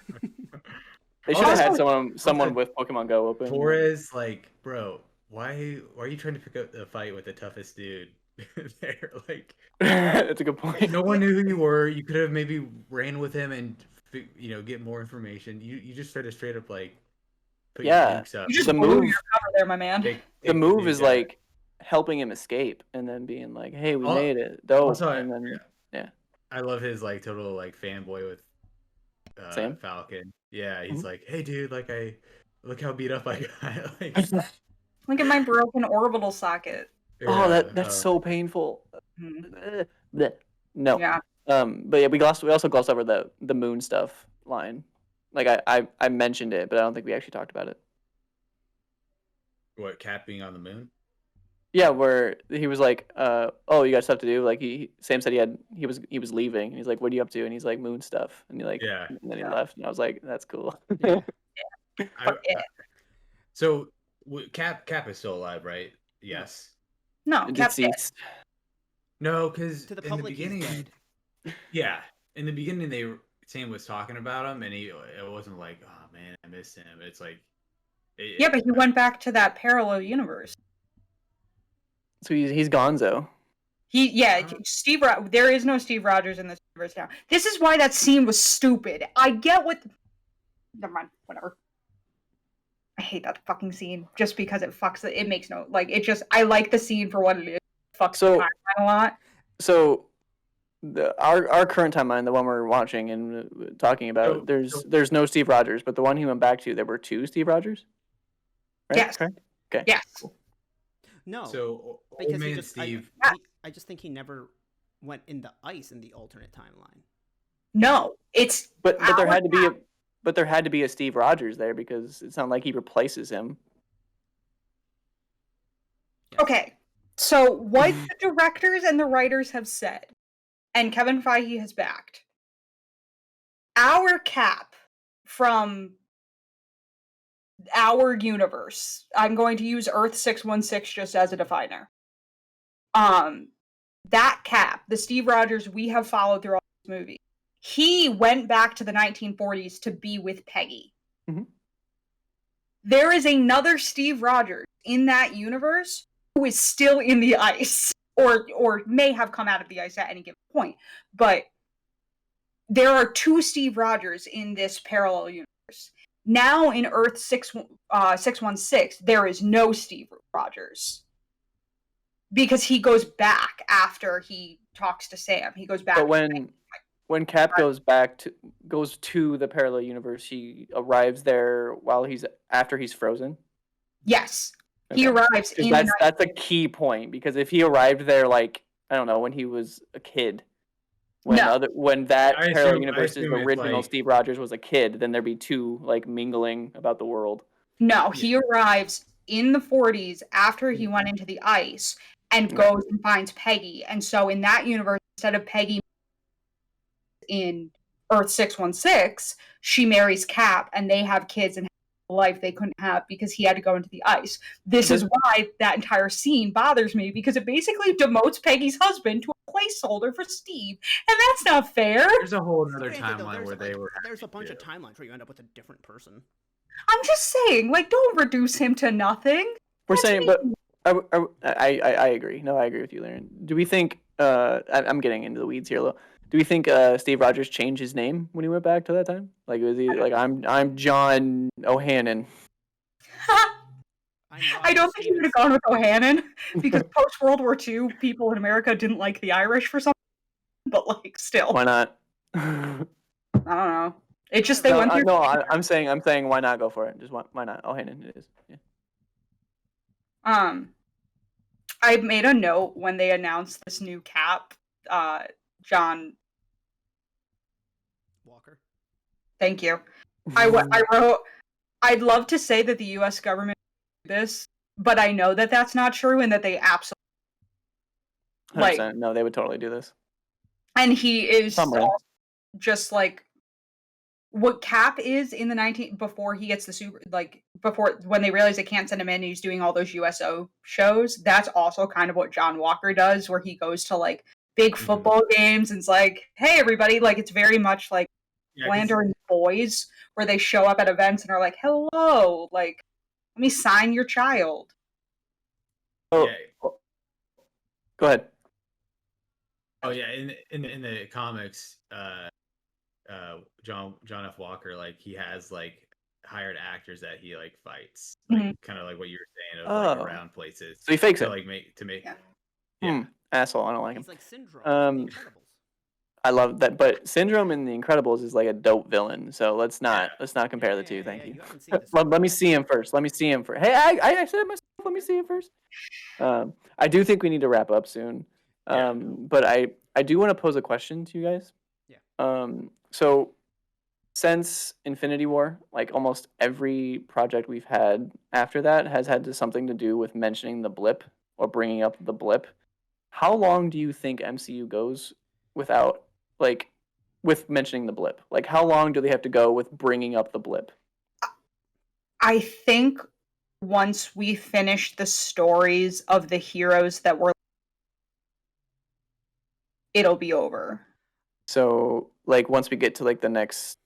They should have had Also- someone with Pokemon Go open. Torres, like, bro, why are you trying to pick up the fight with the toughest dude there? Like, That's a good point. no one knew who you were. You could have maybe ran with him and get more information. You just started straight up like put Yeah. your dukes up. You just The blew move- your cover there, my man. The move is like helping him escape and then being like, "Hey, we made it." Dope. Also, and then I love his like total like fanboy with Sam? Falcon. Yeah, he's like, "Hey, dude, like look how beat up I got." Like, Look at my broken orbital socket. oh, that's so painful. Mhm. Bleh. No. Yeah. But yeah, we also glossed over the moon stuff line. Like I mentioned it, but I don't think we actually talked about it. what, Cap being on the moon? Yeah, where he was like, "Oh, you got stuff to do." Like Sam said he was leaving. And he's like, "What are you up to?" And he's like, "Moon stuff." And Yeah. and then he left. And I was like, "That's cool." Fuck yeah. So Cap is still alive, right? Yes. No, Cap's dead. Deceased. No, because To the in public, the he's beginning, dead. yeah, in the beginning, Sam was talking about him, and it wasn't like, oh man, I miss him. It's like, Yeah, but he went back to that parallel universe. So he's Gonzo. Steve. There is no Steve Rogers in this universe now. This is why that scene was stupid. I get what. Never mind. Whatever. I hate that fucking scene just because it fucks. It makes no like. It just. I like the scene for what it is. Fucks the timeline a lot. So our current timeline, the one we're watching and talking about, there's no Steve Rogers, but the one he went back to, there were two Steve Rogers. Right? Yes. Correct? Okay. Yes. No, So because old he man just, Steve. I just think he never went in the ice in the alternate timeline. No, it's. But there had to be a Steve Rogers there because it's not like he replaces him. Yes. Okay, so what the directors and the writers have said, and Kevin Feige has backed, our Cap from our universe, I'm going to use Earth 616 just as a definer. That Cap, the Steve Rogers we have followed through all this movie, he went back to the 1940s to be with Peggy. Mhm. There is another Steve Rogers in that universe who is still in the ice, or may have come out of the ice at any given point. But there are two Steve Rogers in this parallel universe. Now in Earth 616, there is no Steve Rogers. Because he goes back after he talks to Sam. He goes back. But when Cap goes to the parallel universe, he arrives there after he's frozen. Yes. Okay. He arrives in that's a key point, because if he arrived there like, I don't know, when he was a kid, when that parallel universe's original Steve Rogers was a kid, then there'd be two like mingling about the world. No, he arrives in the 40s after he went into the ice and goes and finds Peggy. And so in that universe, instead of Peggy in Earth 616, she marries Cap and they have kids and have a life they couldn't have because he had to go into the ice. This is why that entire scene bothers me, because it basically demotes Peggy's husband to a placeholder for Steve. And that's not fair. There's a whole other Granted, though, timeline where they were. There's a bunch of timelines where you end up with a different person. I'm just saying, like, don't reduce him to nothing. We're saying, but I agree. No, I agree with you, LeighErin. Do we think? I'm getting into the weeds here a little. Do we think Steve Rogers changed his name when he went back to that time? Like, was he like, I'm John O'Hannon? I don't think he would have gone with O'Hannon because post World War II, people in America didn't like the Irish for some reason, but like still. Why not? I don't know. It just they went through. No, I'm saying why not go for it? Just why not? O'Hannon it is. Yeah. I made a note when they announced this new Cap. John Walker. Thank you. I wrote, I'd love to say that the U.S. government did this, but I know that that's not true and that they absolutely 100%. No, they would totally do this. And he is just like what Cap is in the 19 before he gets the super, like before when they realize they can't send him in and he's doing all those USO shows, that's also kind of what John Walker does, where he goes to like big football games and it's like, hey everybody, like it's very much like Lander and Boys, where they show up at events and are like, hello, like let me sign your child. Oh, go ahead. Oh yeah, in the comics, John F. Walker, like he has like hired actors that he like fights, like kind of like what you were saying of like around places. So he fakes it. Like make. Yeah. Asshole. I don't like him. He's like Syndrome in The Incredibles. I love that, but Syndrome in The Incredibles is like a dope villain. So let's not compare the two. Thank you. Let me see him first. Hey, I said it myself. Let me see him first. I do think we need to wrap up soon. But I do want to pose a question to you guys. Yeah. So since Infinity War, like almost every project we've had after that has had something to do with mentioning the blip or bringing up the blip. How long do you think MCU goes without, like, with mentioning the blip? Like, how long do they have to go with bringing up the blip? I think once we finish the stories of the heroes that were, it'll be over. So, like, once we get to, like, the next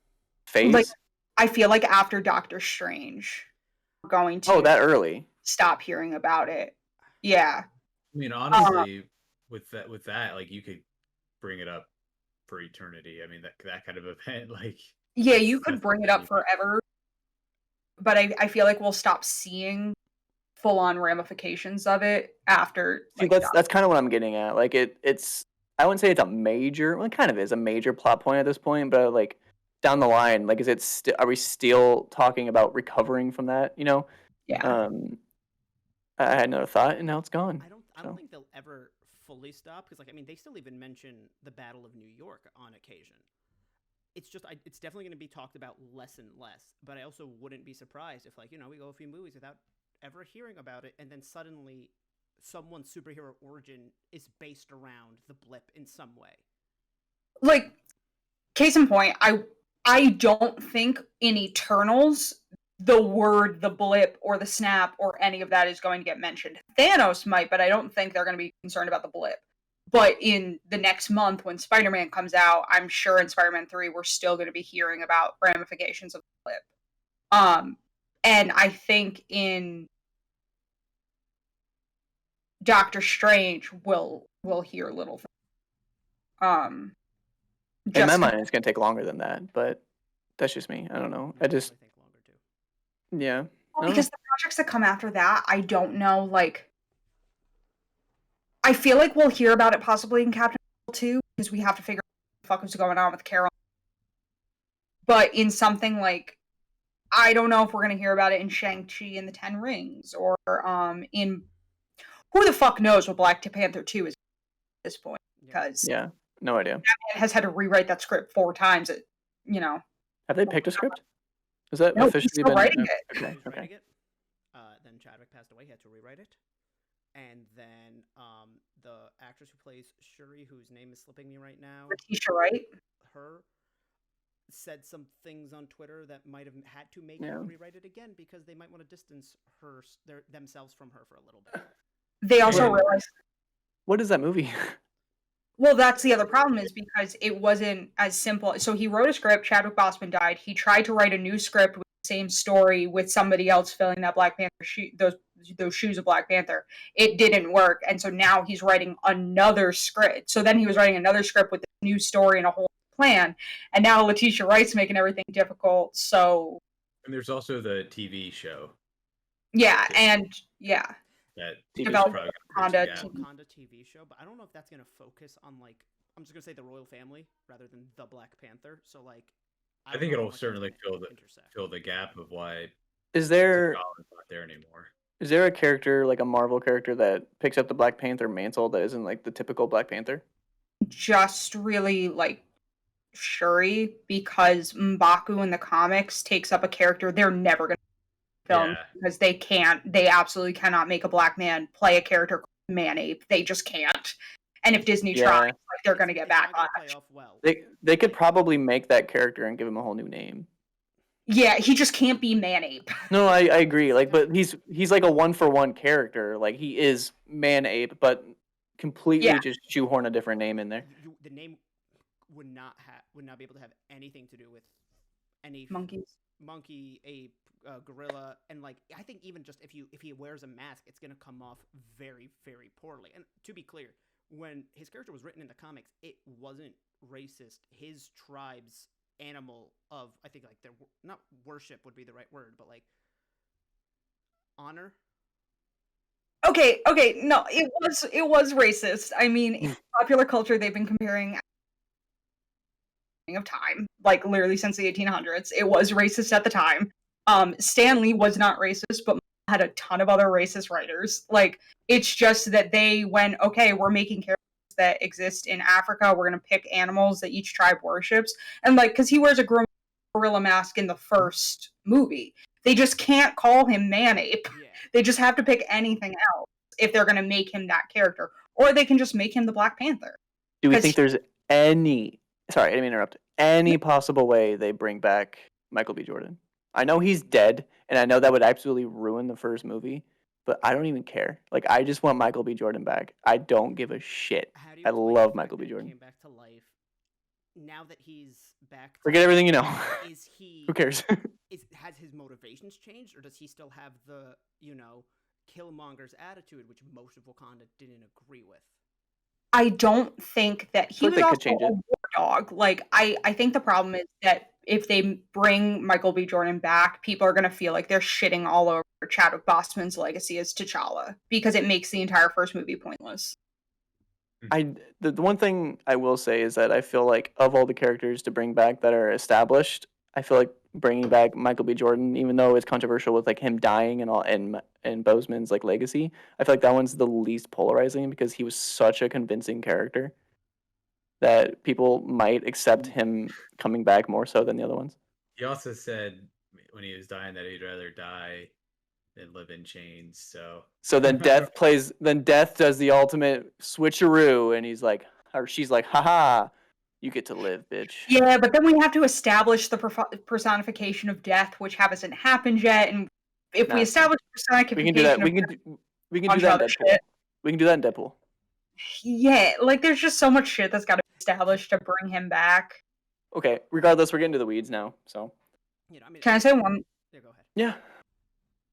phase? Like, I feel like after Doctor Strange, we're going to... Oh, that early? Stop hearing about it. Yeah. I mean, honestly, with that, like, you could bring it up for eternity. I mean, that kind of event, like... Yeah, you could bring it up forever, but I feel like we'll stop seeing full-on ramifications of it after... See, that's kind of what I'm getting at. Like, it's... I wouldn't say it's a major... Well, it kind of is a major plot point at this point, but, like, down the line, like, are we still talking about recovering from that, you know? Yeah. I had another thought, and now it's gone. I don't think they'll ever fully stop, because, like, I mean, they still even mention the Battle of New York on occasion. It's just, it's definitely going to be talked about less and less, but I also wouldn't be surprised if, like, you know, we go a few movies without ever hearing about it, and then suddenly someone's superhero origin is based around the blip in some way. Like, case in point, I don't think in Eternals the word the blip or the snap or any of that is going to get mentioned. Thanos might, but I don't think they're going to be concerned about the blip. But in the next month when Spider-Man comes out, I'm sure in Spider-Man 3 we're still going to be hearing about ramifications of the blip. And I think in Doctor Strange we'll hear little things. In my mind, it's going to take longer than that, but that's just me. I don't know. I just think longer too. Yeah. Well, because the projects that come after that, I don't know, like... I feel like we'll hear about it possibly in Captain Marvel 2, because we have to figure out what the fuck is going on with Carol. But in something like... I don't know if we're going to hear about it in Shang-Chi and the Ten Rings, or in... Who the fuck knows what Black Panther 2 is at this point, because... Yeah, no idea. Batman has had to rewrite that script 4 times, you know... Have they picked a script? Is that No, officially he's still writing it. Okay. He's writing it. Then Chadwick passed away. He had to rewrite it. And then the actress who plays Shuri, whose name is slipping me right now, Letitia Wright. Her said some things on Twitter that might have had to make her rewrite it again, because they might want to distance themselves from her for a little bit. They also realized... What is that movie? Well, that's the other problem, is because it wasn't as simple. So he wrote a script, Chadwick Boseman died. He tried to write a new script with the same story with somebody else filling that Black Panther those shoes of Black Panther. It didn't work, and so now he's writing another script. So then he was writing another script with a new story and a whole plan, and now Letitia Wright's making everything difficult, so... And there's also the TV show. Yeah, and... Yeah. That developed Wakanda TV show, but I don't know if that's going to focus on, like, I'm just going to say the royal family rather than the Black Panther. So, like, I think it'll certainly fill the gap of why is there not there anymore. Is there a character, like a Marvel character, that picks up the Black Panther mantle that isn't like the typical Black Panther? Just really like Shuri, because M'Baku in the comics takes up a character they're never going to film, because they absolutely cannot make a black man play a character called Man-Ape. They just can't. And if Disney Yeah. tries, like, they're going to get It's not gonna backlash. play off well. They could probably make that character and give him a whole new name. Yeah, he just can't be Man-Ape. No, I agree. Like, but he's like a 1-for-1 character. Like, he is Man-Ape, but completely Yeah. just shoehorn a different name in there. The name would not be able to have anything to do with any Monkeys. monkey, ape, gorilla, and like I think even just if he wears a mask, it's gonna come off very, very poorly. And to be clear, when his character was written in the comics, it wasn't racist. His tribe's animal of, I think, like, their not worship would be the right word, but like honor. Okay, no, it was racist. I mean, in popular culture, they've been comparing of time, like literally since the 1800s. It was racist at the time. Stan Lee was not racist, but had a ton of other racist writers. Like, it's just that they went, okay, we're making characters that exist in Africa. We're gonna pick animals that each tribe worships, and like, because he wears a gorilla mask in the first movie, they just can't call him Man-Ape. Yeah. They just have to pick anything else if they're gonna make him that character, or they can just make him the Black Panther. Do we 'Cause think there's any? Sorry, I didn't mean to interrupt. Any possible way they bring back Michael B. Jordan? I know he's dead, and I know that would absolutely ruin the first movie, but I don't even care. Like, I just want Michael B. Jordan back. I don't give a shit. How do you I explain love the Michael fact B. that he Jordan. Came back to life. Now that he's back, Forget everything you know. Is he? Who cares? Has his motivations changed, or does he still have the Killmonger's attitude, which most of Wakanda didn't agree with? I don't think that he But was they could also change a it. war dog. Like, I think the problem is that if they bring Michael B. Jordan back, people are going to feel like they're shitting all over Chadwick Boseman's legacy as T'Challa, because it makes the entire first movie pointless. The one thing I will say is that I feel like of all the characters to bring back that are established, I feel like bringing back Michael B. Jordan, even though it's controversial with like him dying and all, and Boseman's like legacy, I feel like that one's the least polarizing because he was such a convincing character that people might accept him coming back more so than the other ones. He also said when he was dying that he'd rather die than live in chains. So then Death does the ultimate switcheroo, and he's like, or she's like, haha, you get to live, bitch. Yeah, but then we have to establish the personification of death, which hasn't happened yet. And if we establish personification, we can do that. We can do that in Deadpool. We can do that in Deadpool. Yeah, like, there's just so much shit that's got to be established to bring him back. Okay, regardless, we're getting to the weeds now. So, can I say one? Yeah, go ahead. Yeah.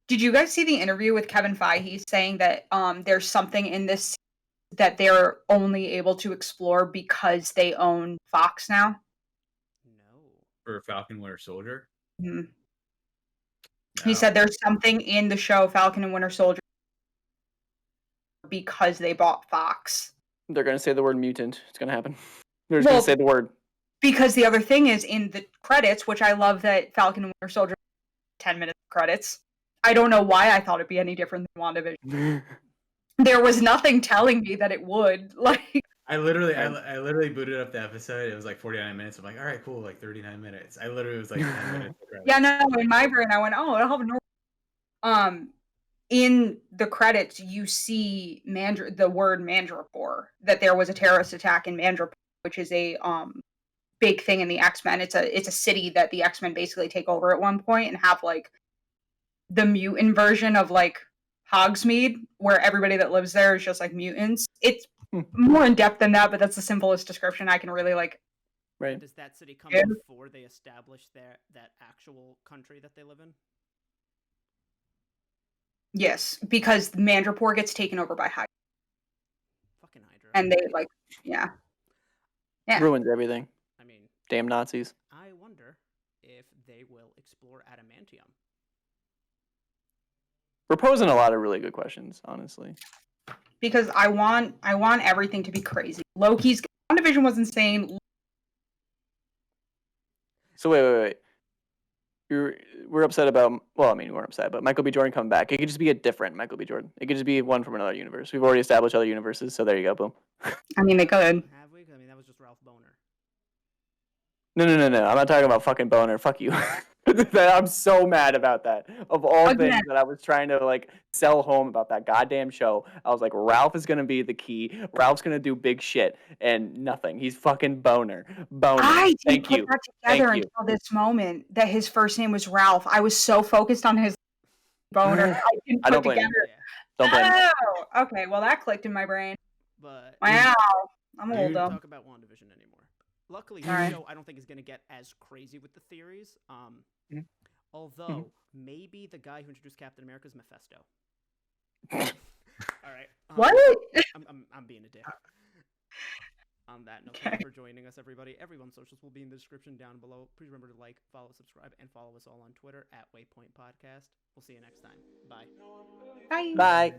Did you guys see the interview with Kevin Feige saying that there's something in this that they're only able to explore because they own Fox now? No. For Falcon Winter Soldier? Mm-hmm. No. He said there's something in the show Falcon and Winter Soldier because they bought Fox. They're going to say the word mutant. It's going to happen. They're just going to say the word. Because the other thing is, in the credits, which I love that Falcon and Winter Soldier 10 minutes of credits. I don't know why I thought it'd be any different than WandaVision. There was nothing telling me that it would. Like, I literally booted up the episode. It was like 49 minutes. I'm like, all right, cool, like 39 minutes. I literally was like 10 minutes. Yeah, no, in my brain, I went, oh, it'll have no. In the credits, you see the word Mandrapore, that there was a terrorist attack in Mandrapore, which is a big thing in the X-Men. It's a city that the X-Men basically take over at one point and have like the mutant version of like Hogsmeade, where everybody that lives there is just like mutants. It's more in depth than that, but that's the simplest description I can really like. Right. Does that city come before they establish that actual country that they live in? Yes, because Mandrapore gets taken over by Hydra. Fucking Hydra. And they like, yeah. Ruins everything. I mean, damn Nazis. I wonder if they will explore adamantium. We're posing a lot of really good questions, honestly. Because I want everything to be crazy. Loki's WandaVision was insane. So wait. We're upset about. Well, I mean, we weren't upset, but Michael B. Jordan coming back. It could just be a different Michael B. Jordan. It could just be one from another universe. We've already established other universes, so there you go, boom. I mean, they could. Have we? I mean, that was just Ralph Boner. No. I'm not talking about fucking Boner. Fuck you. That I'm so mad about that. Of all Again. things that I was trying to like sell home about that goddamn show, I was like, Ralph is gonna be the key. Ralph's gonna do big shit, and nothing. He's fucking boner. I didn't Thank put you. that Thank together you. until this moment that his first name was Ralph. I was so focused on his boner. I didn't I put don't blame you. together. Yeah. Don't blame me. Oh, okay. Well, that clicked in my brain. But Wow. I'm I old don't though. talk about WandaVision anymore. Luckily, All right. the show I don't think is going to get as crazy with the theories. Mhm. Although maybe the guy who introduced Captain America is Mephisto. All right. What? I'm being a dick. On that note, Okay. thank you for joining us, everybody. Everyone's socials will be in the description down below. Please remember to like, follow, subscribe, and follow us all on Twitter at Waypoint Podcast. We'll see you next time. Bye. Bye. Bye.